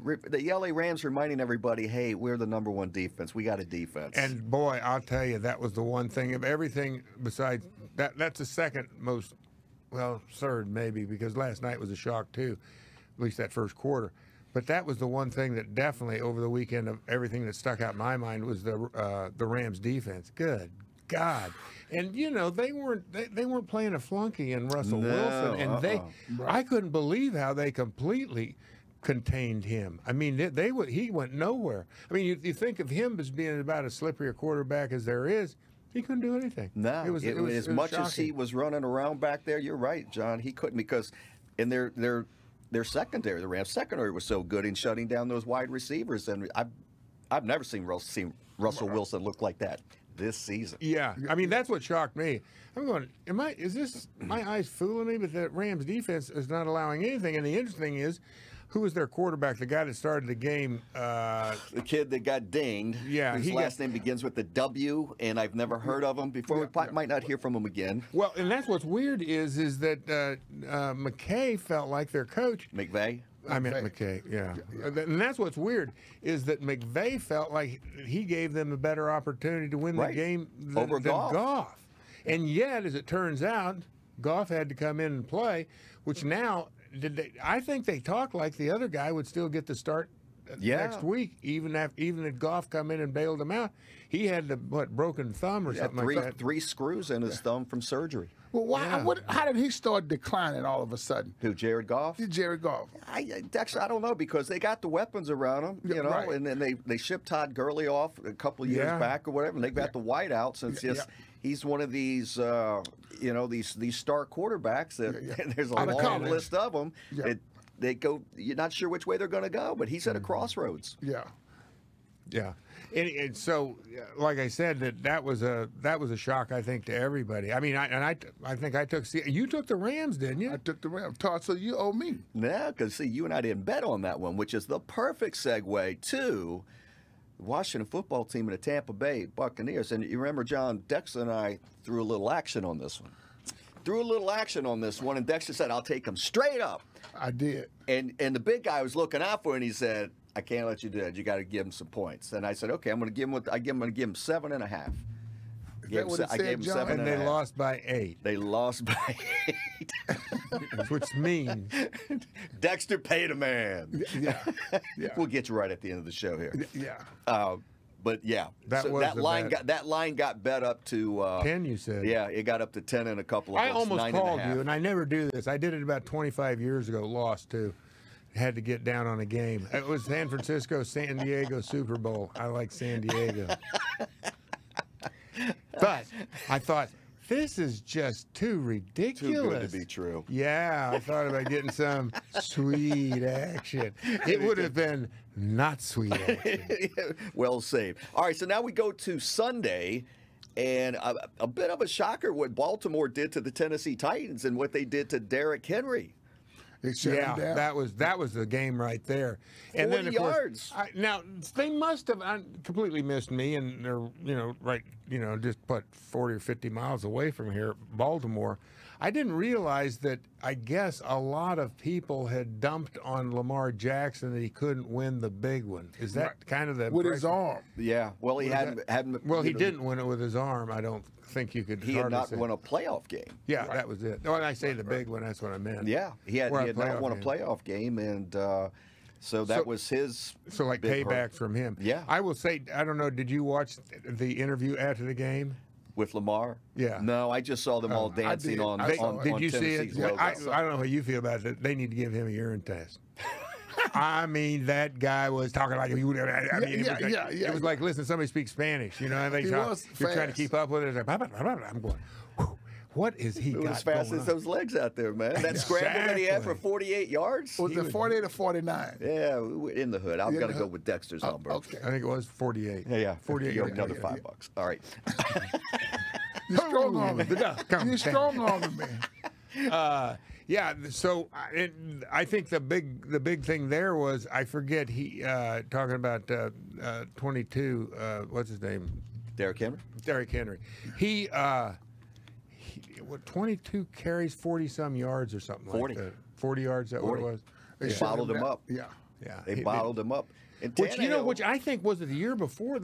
the L.A. Rams reminding everybody, hey, we're the number 1 defense. We got a defense. And, boy, I'll tell you, that was the one thing of everything besides that. That's the second most well, third maybe, because last night was a shock too, at least that first quarter. But that was the one thing that definitely over the weekend of everything that stuck out in my mind was the Rams defense. Good God. And you know, they weren't playing a flunky in Russell Wilson, and I couldn't believe how they completely contained him. I mean, he went nowhere. I mean, you think of him as being about as slippery a quarterback as there is. He couldn't do anything. No, it was as much as he was running around back there. You're right, John. He couldn't, because in their secondary, the Rams secondary was so good in shutting down those wide receivers, and I've never seen Russell Wilson look like that this season. Yeah, I mean, that's what shocked me. I'm going, is this my eyes fooling me? But the Rams defense is not allowing anything. And the interesting thing is, who was their quarterback? The guy that started the game. The kid that got dinged. Yeah, his last name begins with the W, and I've never heard of him before. We might not hear from him again. Well, and that's what's weird is that McKay felt like their coach. McVay? I meant McKay, yeah. And that's what's weird is that McVay felt like he gave them a better opportunity to win the game than Goff. And yet, as it turns out, Goff had to come in and play, which now, I think they talked like the other guy would still get the start next week, even if Goff come in and bailed him out. He had the broken thumb or something like that. 3 screws in his thumb from surgery. Well, why? How did he start declining all of a sudden? Who, Jared Goff? Jared Goff. Dexter, I don't know, because they got the weapons around him, you know, and then they shipped Todd Gurley off a couple of years back or whatever, and they got the whiteout since he's one of these, these star quarterbacks that there's a long list of them. They go, you're not sure which way they're going to go, but he's at a crossroads. Yeah. And so, like I said, that was a shock, I think, to everybody. I mean, I think I took. You took the Rams, didn't you? I took the Rams. Todd, so you owe me. Yeah, because see, you and I didn't bet on that one, which is the perfect segue to the Washington football team and the Tampa Bay Buccaneers. And you remember, John, Dexter and I threw a little action on this one. And Dexter said, "I'll take him straight up." I did. And the big guy was looking out for it, and he said, "I can't let you do that. You got to give him some points." And I said, "Okay, I'm going to give him. I'm going to give him 7.5." I gave him 7.5. And they lost by 8. They lost by 8. Which means Dexter paid a man. Yeah. We'll get you right at the end of the show here. Yeah. But yeah, that line got bet up to 10. You said. Yeah, it got up to 10 in a couple of. I almost called you, and I never do this. I did it about 25 years ago. Lost too. Had to get down on a game. It was San Francisco, San Diego Super Bowl. I like San Diego. But I thought, this is just too ridiculous. Too good to be true. Yeah, I thought about getting some sweet action. It would have been not sweet action. Well saved. All right, so now we go to Sunday. And a bit of a shocker what Baltimore did to the Tennessee Titans and what they did to Derrick Henry. Yeah, that was the game right there. And 40 then of yards. Course, now they must have completely missed me, and they're just 40 or 50 miles away from here, Baltimore. I didn't realize that. I guess a lot of people had dumped on Lamar Jackson that he couldn't win the big one. Is that kind of the with his arm? Yeah. Well, he hadn't. Well, he didn't win it with his arm. I don't think you could. He had not won a playoff game. Yeah, that was it. When I say the big one, that's what I meant. Yeah, he had not won a playoff game, and so that was his. So like payback from him. Yeah. I will say, I don't know. Did you watch the interview after the game? With Lamar? Yeah. No, I just saw them all dancing on Did you see it? Logo. I don't know how you feel about it. They need to give him a urine test. I mean, that guy was talking like he would. It was like, listen, somebody speaks Spanish, you know, and you're trying to keep up with it. It's like, I'm going, what is he got as fast as those legs out there, man. That scramble that he had for 48 yards? Was it 48 or 49? Yeah, in the hood. I've got to go with Dexter's number. Okay. I think it was 48. Yeah. 48. You owe another $5. All right. You're strong on me. You're strong on me. Yeah, so I think the big thing there was, I forget, he talking about 22, what's his name? Derrick Henry? Derrick Henry. He 22 carries, 40-some yards or something 40. like that. 40 yards, that 40. What it was? They bottled him up. Yeah. They bottled him up. Which I think was it the year before?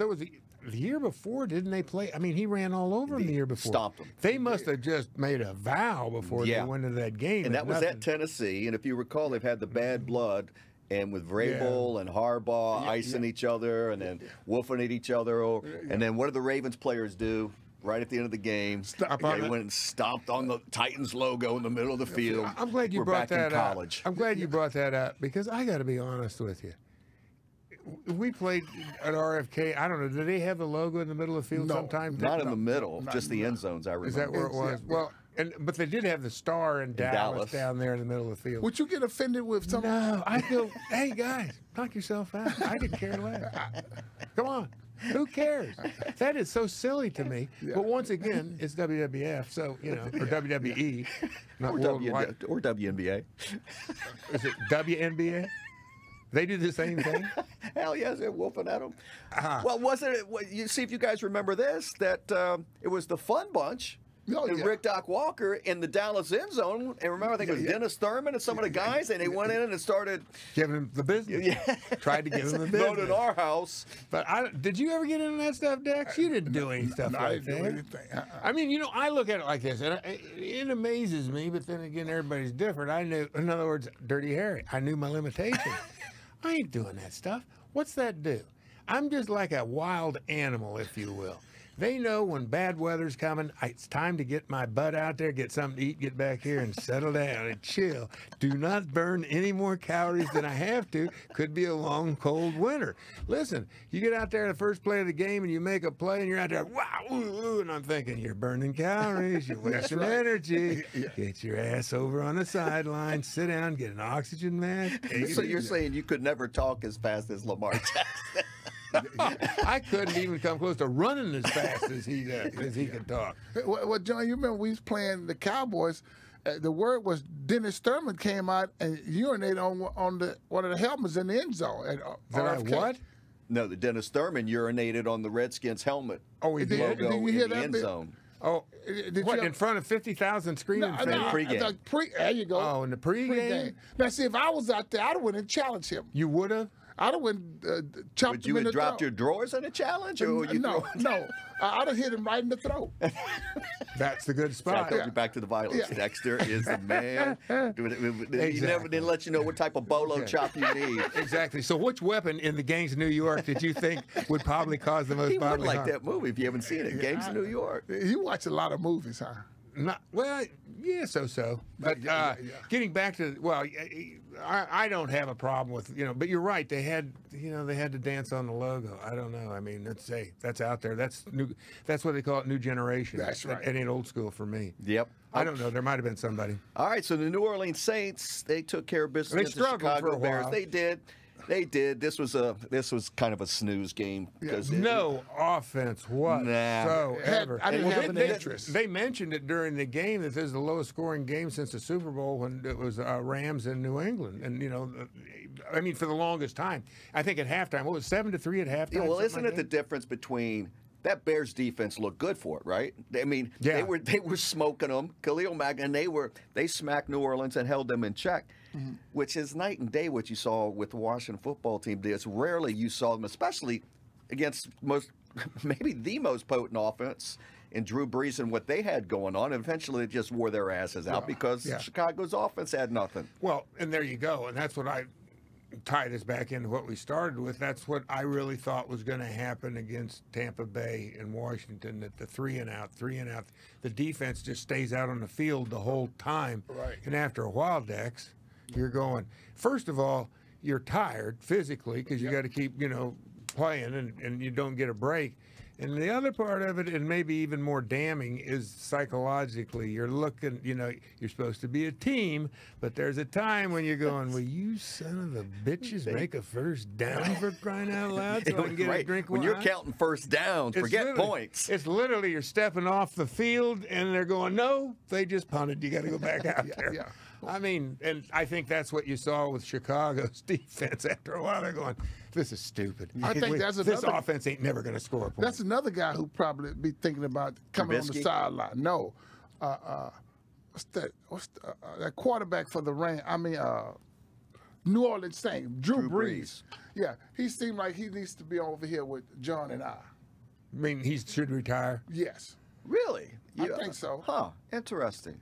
the year before, didn't they play? I mean, he ran all over him the year before. Stomped him. They must have just made a vow before they went into that game. And that was at Tennessee. And if you recall, they've had the bad blood. And with Vrabel and Harbaugh icing each other and then woofing at each other. And then what do the Ravens players do? Right at the end of the game, they went and stomped on the Titans logo in the middle of the field. I'm glad you brought that up. I'm glad you brought that up because I got to be honest with you. We played at RFK. I don't know. Did they have the logo in the middle of the field sometime? Not in the middle, just the end zones, I remember. Is that where it was? Well, but they did have the star in Dallas down there in the middle of the field. Would you get offended with something? No, I go, hey, guys, knock yourself out. I could care less. Come on. Who cares? That is so silly to me. But once again, it's WWF, so, you know, or WWE. Not or WNBA. Is it WNBA? They do the same thing? Hell yes, they're whooping at them. Well, wasn't it, you see if you guys remember this, that it was the Fun Bunch. And Rick Doc Walker in the Dallas end zone. And remember, I think it was Dennis Thurman and some of the guys, and they went in and started giving him the business. Tried to give him the business. Going to our house. But did you ever get into that stuff, Dex? You didn't do any stuff like that. I mean, you know, I look at it like this, and it amazes me, but then again, everybody's different. I knew, in other words, Dirty Harry. I knew my limitations. I ain't doing that stuff. What's that do? I'm just like a wild animal, if you will. They know when bad weather's coming, it's time to get my butt out there, get something to eat, get back here and settle down and chill. Do not burn any more calories than I have to. Could be a long, cold winter. Listen, you get out there the first play of the game and you make a play and you're out there, wow, ooh, ooh, and I'm thinking, you're burning calories, you're wasting energy. Get your ass over on the sideline, sit down, get an oxygen mask. So you're saying you could never talk as fast as Lamar Jackson? I couldn't even come close to running as fast as he could talk. Well, John, you remember we was playing the Cowboys. The word was Dennis Thurman came out and urinated on one of the helmets in the end zone. At RFK. What? No, the Dennis Thurman urinated on the Redskins helmet. Oh, he did. Logo Did you hear in the that end zone. Oh, what, in front of 50,000 screaming fans? Pregame. There you go. Oh, in the pregame? Now, see, if I was out there, I'd have went and challenged him. You would have? I'd have went chopped him in the throat. Would you have dropped your drawers in a challenge? Or would you no. I'd have hit him right in the throat. That's the good spot. So I told you back to the violence. Dexter is the man. He never didn't let you know what type of bolo chop you need. Exactly. So which weapon in the Gangs of New York did you think would probably cause the most bodily harm? He would like that movie if you haven't seen it. Gangs of New York. You watch a lot of movies, huh? Well, yeah, so. But getting back to, well, I don't have a problem with, but you're right. They had to dance on the logo. I don't know. I mean, that's out there. That's new. That's what they call it, new generation. That's right. It ain't old school for me. Yep. I don't know. There might have been somebody. All right. So the New Orleans Saints, they took care of business against the Chicago Bears. They did. They did. This was kind of a snooze game because no offense whatsoever. I didn't have an interest. They mentioned it during the game that this is the lowest scoring game since the Super Bowl when it was Rams in New England, and I mean for the longest time. I think at halftime, what was 7-3 at halftime? Yeah, well, isn't it the difference between that Bears defense looked good for it, right? I mean, they were smoking them. Khalil Mack, and they smacked New Orleans and held them in check. Mm-hmm. Which is night and day what you saw with the Washington football team. It's rarely you saw them, especially against maybe the most potent offense in Drew Brees and what they had going on. And eventually it just wore their asses out because Chicago's offense had nothing. Well, and there you go. And that's what I tie this back into what we started with. That's what I really thought was going to happen against Tampa Bay and Washington, that the three and out, the defense just stays out on the field the whole time. Right. And after a while, Dex, you're going, first of all, you're tired physically because you got to keep, playing and you don't get a break. And the other part of it, and maybe even more damning, is psychologically. You're looking, you're supposed to be a team, but there's a time when you're going, well, you son of a bitches, make a first down for crying out loud so I can get a drink of when wine. you're counting first downs, forget points. It's literally you're stepping off the field, and they're going, no, they just punted. You got to go back out there. Yeah. I mean, and I think that's what you saw with Chicago's defense. After a while, they're going, this is stupid. I think that's this offense ain't never going to score a point. That's another guy who probably be thinking about coming on the sideline. No. What's that quarterback for the New Orleans Saints, Drew Brees. Yeah, he seemed like he needs to be over here with John and I. I mean, he should retire. Yes. Really? I think so. Huh. Interesting.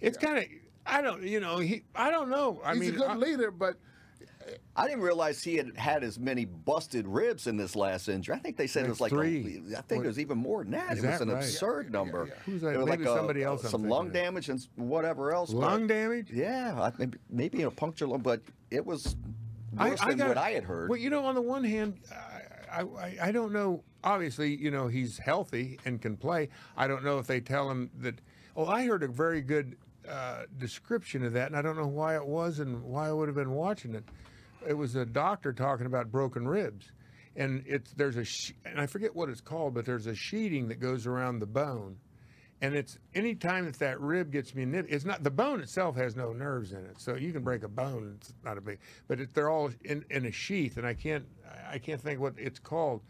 It's kind of, I don't know. I He's mean, a good leader, but I didn't realize he had as many busted ribs in this last injury. I think they said it was like 3. I think it was even more than that. Is It was that an right? absurd number. Who's that? It was Maybe like somebody else I'm some thinking lung of. damage and whatever else. but- lung damage? Yeah, maybe a puncture lung, but it was worse than what I had heard. Well, on the one hand, I don't know. Obviously, he's healthy and can play. I don't know if they tell him that. Oh, I heard a very good description of that, and I don't know why it was and why I would have been watching it. It was a doctor talking about broken ribs, and there's and I forget what it's called, but there's a sheeting that goes around the bone, and it's any time that rib gets manipulated, it's not the bone itself has no nerves in it, so you can break a bone. It's not a big, but they're all in a sheath, and I can't think what it's called,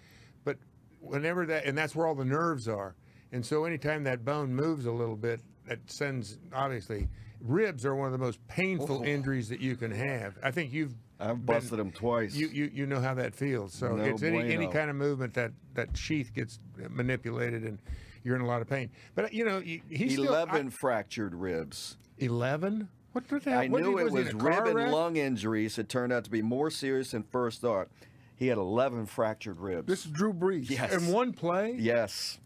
but whenever and that's where all the nerves are, and so anytime that bone moves a little bit, that sends obviously. Ribs are one of the most painful injuries that you can have. I think I've busted them twice. You know how that feels. So No it's any bueno. kind of movement that sheath gets manipulated and you're in a lot of pain. But he's 11 fractured ribs. 11? What the hell? I knew it he was in a car rib and wreck? lung injuries. It turned out to be more serious than first thought. He had 11 fractured ribs. this is Drew Brees. Yes. In one play? Yes.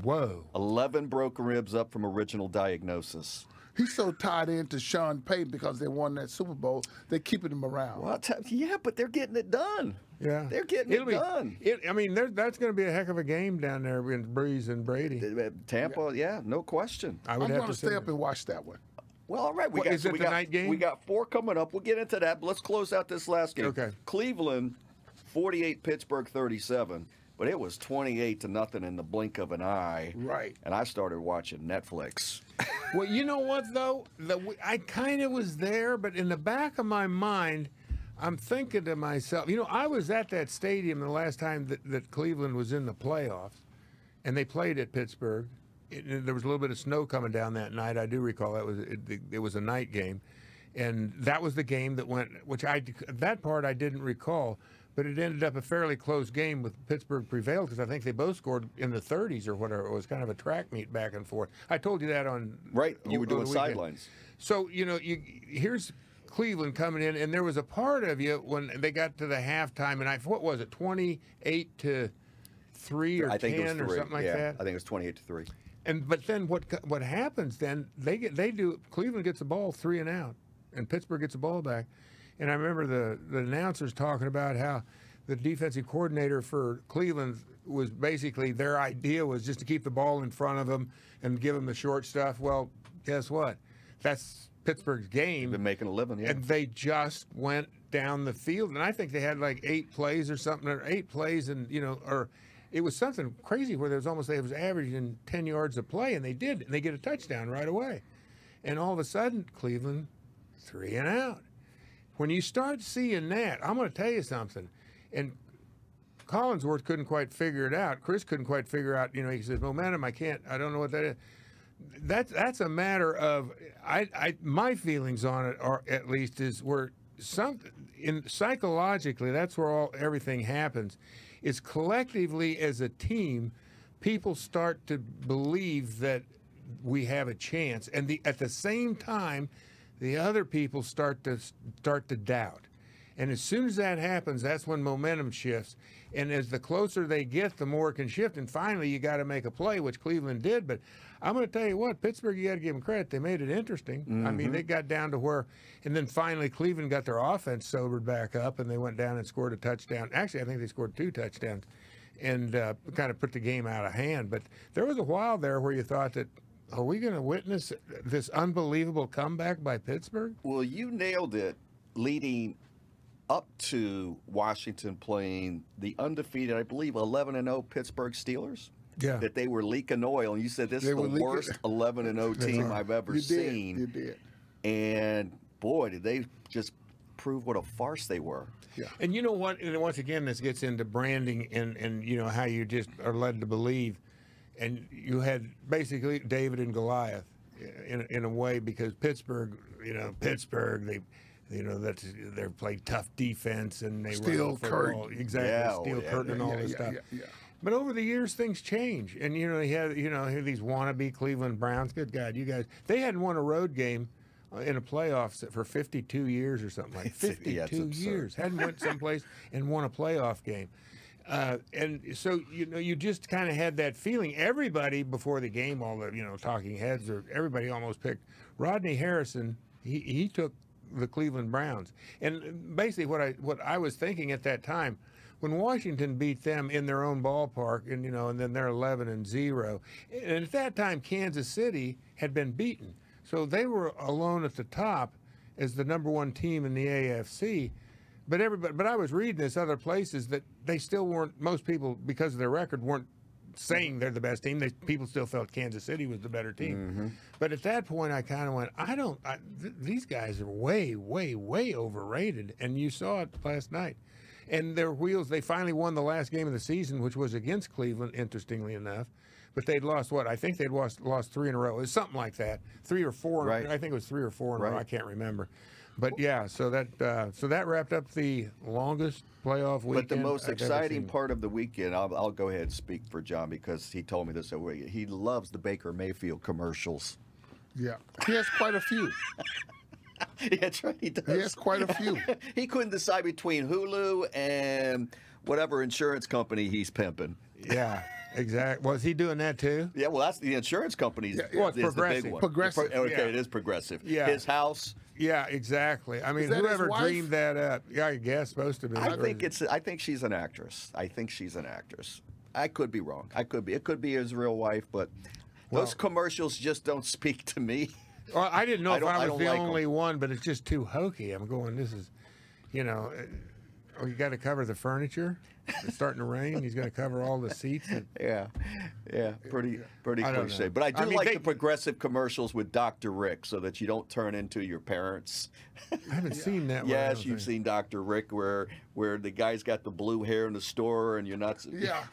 Whoa. 11 broken ribs up from original diagnosis. He's so tied into Sean Payton because they won that Super Bowl. They're keeping him around. Well, yeah, but they're getting it done. Yeah. They're getting it done. I mean, that's going to be a heck of a game down there with Breeze and Brady. Tampa, yeah, no question. I would I'm have going to to stay say up and watch that one. Well, all right. What, is it the night game? We got 4 coming up. We'll get into that. But let's close out this last game. Okay. Cleveland, 48, Pittsburgh, 37. But it was 28-0 in the blink of an eye. Right. And I started watching Netflix. Well, you know what, though? I kind of was there, but in the back of my mind, I'm thinking to myself, I was at that stadium the last time that Cleveland was in the playoffs, and they played at Pittsburgh. There was a little bit of snow coming down that night. I do recall it was a night game, and that was the game that went, that part I didn't recall. But it ended up a fairly close game with Pittsburgh prevailed because I think they both scored in the 30s or whatever. It was kind of a track meet back and forth. I told you that on Right, you were doing the weekend. sidelines. So here's Cleveland coming in, and there was a part of you when they got to the halftime, and what was it, 28-3 or I think 10 it was 3. or something like that? I think it was 28-3. But then what happens then? Cleveland gets the ball 3 and out, and Pittsburgh gets the ball back. And I remember the announcers talking about how the defensive coordinator for Cleveland was basically their idea was just to keep the ball in front of them and give them the short stuff. Well, guess what? That's Pittsburgh's game. Been making a living, yeah. And they just went down the field. And I think they had like 8 plays or something, or 8 plays, and or it was something crazy where it was averaging 10 yards a play, and they did. And they get a touchdown right away. And all of a sudden, Cleveland 3 and out. When you start seeing that, I'm going to tell you something. And Collinsworth couldn't quite figure it out. Chris couldn't quite figure out, he said, momentum, I don't know what that is. That's a matter of, my feelings on it are, at least, is where psychologically, that's where everything happens, is collectively as a team, people start to believe that we have a chance. And at the same time, the other people start to doubt. And as soon as that happens, that's when momentum shifts. And as the closer they get, the more it can shift. And finally, you got to make a play, which Cleveland did. But I'm going to tell you what, Pittsburgh, you got to give them credit. They made it interesting. Mm-hmm. I mean, they got down to where, and then finally Cleveland got their offense sobered back up, and they went down and scored a touchdown. Actually, I think they scored 2 touchdowns and kind of put the game out of hand. But there was a while there where you thought that, are we going to witness this unbelievable comeback by Pittsburgh? Well, you nailed it leading up to Washington playing the undefeated, I believe, 11-0 Pittsburgh Steelers. Yeah. That they were leaking oil. And you said this is the worst 11-0 team I've ever seen. You did. And, boy, did they just prove what a farce they were. Yeah. And you know what? And once again, this gets into branding and how you just are led to believe. And you had basically David and Goliath in a way, because Pittsburgh, they played tough defense and they Steel curtain, exactly, steel curtain and all this stuff. Yeah. But over the years, things change. And, you know, he had these wannabe Cleveland Browns. Good God, you guys. They hadn't won a road game in a playoff for 52 years or something like 52 years. Hadn't went someplace and won a playoff game. And so, you know, you just kind of had that feeling. Everybody before the game, all the, you know, talking heads, or everybody almost picked Rodney Harrison. He took the Cleveland Browns. And basically what I was thinking at that time, when Washington beat them in their own ballpark, and, you know, and then they're 11-0, and at that time Kansas City had been beaten. So they were alone at the top as the #1 team in the AFC. But I was reading this other places that they still weren't. Most people, because of their record, weren't saying they're the best team. People still felt Kansas City was the better team. Mm-hmm. But at that point, I kind of went, these guys are way, way, way overrated. And you saw it last night. And their wheels, they finally won the last game of the season, which was against Cleveland, interestingly enough. But they'd lost what? I think they'd lost 3 in a row. It was something like that. 3 or 4. Right. I think it was 3 or 4 in a row. Right. I can't remember. But yeah, so that wrapped up the longest playoff weekend. But the most I've ever exciting seen. part of the weekend, I'll go ahead and speak for John because he told me this. He loves the Baker Mayfield commercials. Yeah, he has quite a few. Yeah, that's right. He does. He has quite a few. He couldn't decide between Hulu and whatever insurance company he's pimping. Yeah, exactly. Was he doing that too? Yeah, well, that's the insurance company's Well, it's is the big Progressive. one. Progressive. Okay, Yeah. it is Progressive. Yeah. His house. Yeah, exactly. I mean, Is that his whoever wife? dreamed that up? Yeah, I guess supposed to be. I think she's an actress. I could be wrong. It could be his real wife, but those commercials just don't speak to me. Well, I didn't know if I was don't the like only one, but it's just too hokey. I'm going, this is, you know, you got to cover the furniture. It's starting to rain. He's going to cover all the seats. Yeah, pretty I don't cliche. know. But I do I mean, like the Progressive commercials with Dr. Rick, so that you don't turn into your parents. I haven't seen that one. I Yes, don't you've think. seen Dr. Rick, where the guy's got the blue hair in the store, and you're not. Yeah.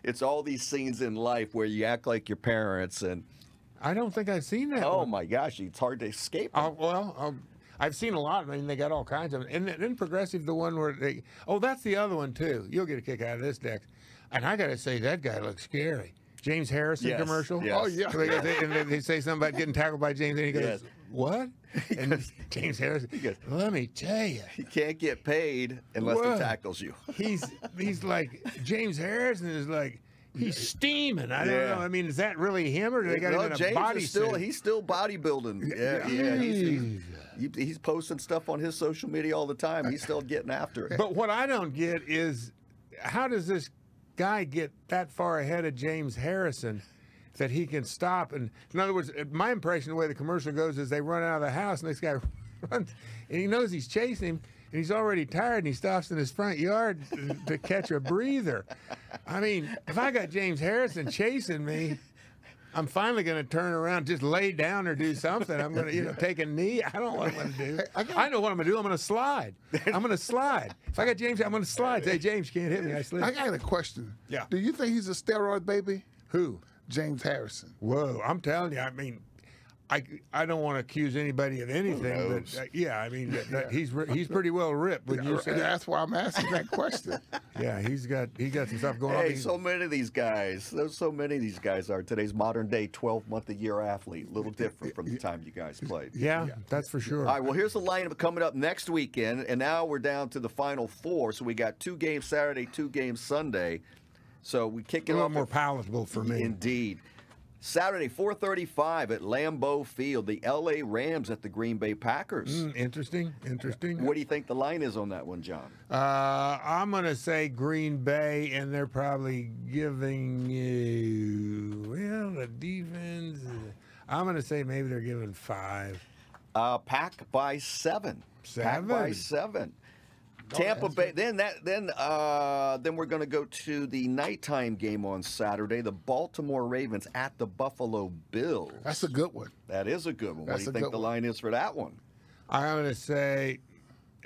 It's all these scenes in life where you act like your parents, and I don't think I've seen that oh one. my gosh, it's hard to escape. 'em. I've seen a lot. I mean, they got all kinds of them. And then Progressive, the one where they... Oh, that's the other one, too. You'll get a kick out of this, Dex. And I got to say, that guy looks scary. James Harrison Yes, commercial? yes. Oh, yeah. And they say something about getting tackled by James, and he goes, Yes. what? And James Harrison, goes, let me tell you. You can't get paid unless What? he tackles you. He's like, James Harrison is like, he's steaming. I don't Yeah. know. I mean, is that really him, or do they got him in a James body is still suit? he's still bodybuilding. Yeah. He's posting stuff on his social media all the time. He's still getting after it. But what I don't get is, how does this guy get that far ahead of James Harrison that he can stop? And in other words, my impression, the way the commercial goes, is they run out of the house, and this guy runs, and he knows he's chasing him, and he's already tired, and he stops in his front yard to catch a breather. I mean, if I got James Harrison chasing me, I'm finally going to turn around, just lay down or do something. I'm going to, take a knee. I don't know what I'm going to do. I know what I'm going to do. I'm going to slide. I'm going to slide. If I got James, I'm going to slide. Say, James, you can't hit me. I slid. I got a question. Yeah. Do you think he's a steroid baby? Who? James Harrison. Whoa, I'm telling you. I mean, I don't want to accuse anybody of anything, but yeah, I mean, he's pretty well ripped. Would you say? That's why I'm asking that question. Yeah, he got some stuff going on. Hey, so many of these guys. So many of these guys are today's modern day 12-month-a-year athlete. A little different from the time you guys played. Yeah, that's for sure. All right, well, here's the lineup coming up next weekend, and now we're down to the final 4. So we got 2 games Saturday, 2 games Sunday. So we kick it a little off more palatable for me. Indeed. Saturday, 4:35 at Lambeau Field. The L.A. Rams at the Green Bay Packers. Interesting. What do you think the line is on that one, John? I'm going to say Green Bay, and they're probably giving you, the defense. I'm going to say maybe they're giving 5. Pack by 7. 7? Pack by 7. Tampa Bay. Then we're going to go to the nighttime game on Saturday. The Baltimore Ravens at the Buffalo Bills. That's a good one. That is a good one. What That's do you a think good the one. line is for that one? I'm going to say,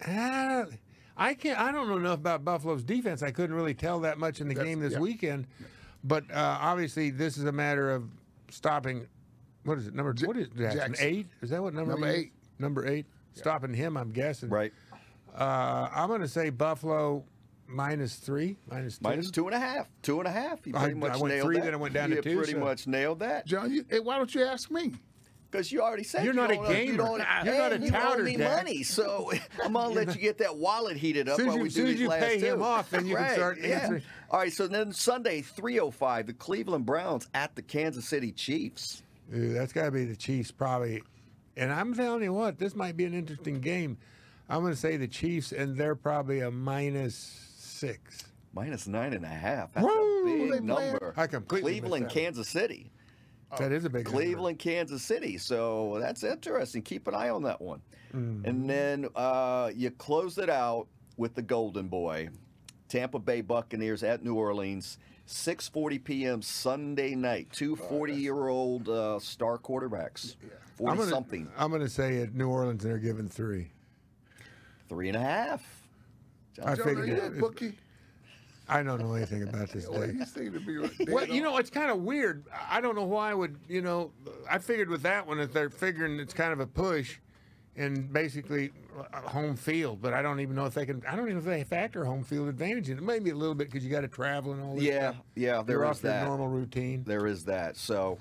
I don't know enough about Buffalo's defense. I couldn't really tell that much in the game this weekend. But obviously, this is a matter of stopping. What is it? What is Jackson? 8? Is that what number 8? Number 8. Stopping him, I'm guessing. Right. I'm going to say Buffalo -3, -2. Minus 2.5. 2.5. You pretty much I went nailed 3, that. then I went down to 2. You pretty much nailed that. John, hey, why don't you ask me? Because you already said You're you not a don't- gamer. You don't, You're not a you owe touter, me Dak. money, so I'm gonna let you get that wallet heated up Soon as while you- we do soon as these you last pay him two. off, then you can Right, start yeah. answering. All right, so then Sunday 3:05, the Cleveland Browns at the Kansas City Chiefs. Dude, that's got to be the Chiefs probably. And I'm telling you what, this might be an interesting game. I'm going to say the Chiefs, and they're probably a -6. Minus 9.5. That's Woo! a They big playing? number. I completely Cleveland, missed that one. Kansas City. That is a big number. Cleveland, Kansas City. So that's interesting. Keep an eye on that one. Mm-hmm. And then you close it out with the Golden Boy, Tampa Bay Buccaneers at New Orleans, 6:40 p.m. Sunday night. Two 40-year-old star quarterbacks, 40-something. I'm going to say at New Orleans, they're giving 3. 3.5. I John, are figured you a it. bookie? I don't know anything about this Well, day. you seem to be Well, you know, it's kind of weird. I don't know why I would, I figured with that one, if they're figuring it's kind of a push and basically home field, but I don't even know if they can, I don't even know if they factor home field advantage in it. Maybe a little bit because you got to travel and all this Yeah, stuff. yeah, there You're is off their that. normal routine. There is that. So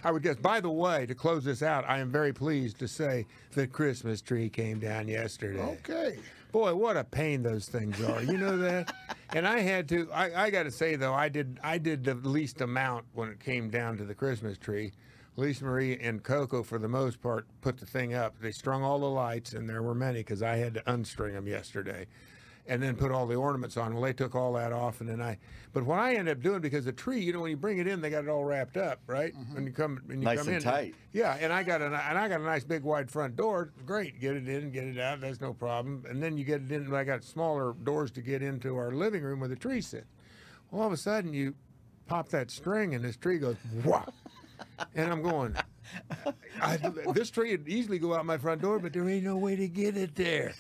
I would guess, by the way, to close this out, I am very pleased to say the Christmas tree came down yesterday. Okay. Boy, what a pain those things are. You know that? And I had to, I got to say, though, I did the least amount when it came down to the Christmas tree. Lisa Marie and Coco, for the most part, put the thing up. They strung all the lights, and there were many because I had to unstring them yesterday. And then put all the ornaments on. Well, they took all that off, and then but what I ended up doing, because the tree, when you bring it in, they got it all wrapped up, right? When you come, Nice come and in, tight. yeah. And I got a nice big wide front door. Great, get it in, get it out. That's no problem. And then you get it in. I got smaller doors to get into our living room where the tree sits. Well, all of a sudden, you pop that string, and this tree goes whop, and I'm going. This tree would easily go out my front door, but there ain't no way to get it there.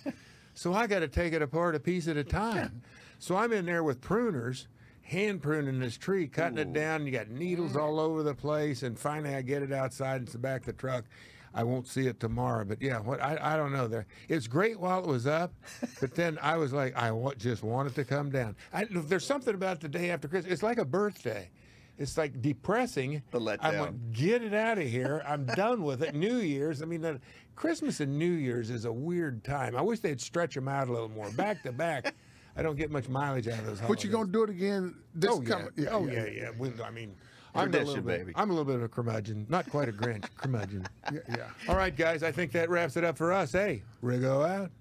So I got to take it apart a piece at a time. So I'm in there with pruners, hand pruning this tree, cutting it down. You got needles all over the place, and finally I get it outside. It's the back of the truck. I won't see it tomorrow, but yeah, I don't know. It's great while it was up, but then I was like, just want it to come down. There's something about the day after Christmas. It's like a birthday. It's like depressing. The letdown. I'm like, get it out of here. I'm done with it. New Year's. I mean, Christmas and New Year's is a weird time. I wish they'd stretch them out a little more. Back to back, I don't get much mileage out of those holidays. But you're going to do it again this coming. Yeah. I mean, Tradition, baby. I'm a little bit of a curmudgeon. Not quite a Grinch, curmudgeon. Yeah. All right, guys, I think that wraps it up for us. Hey, Riggo out.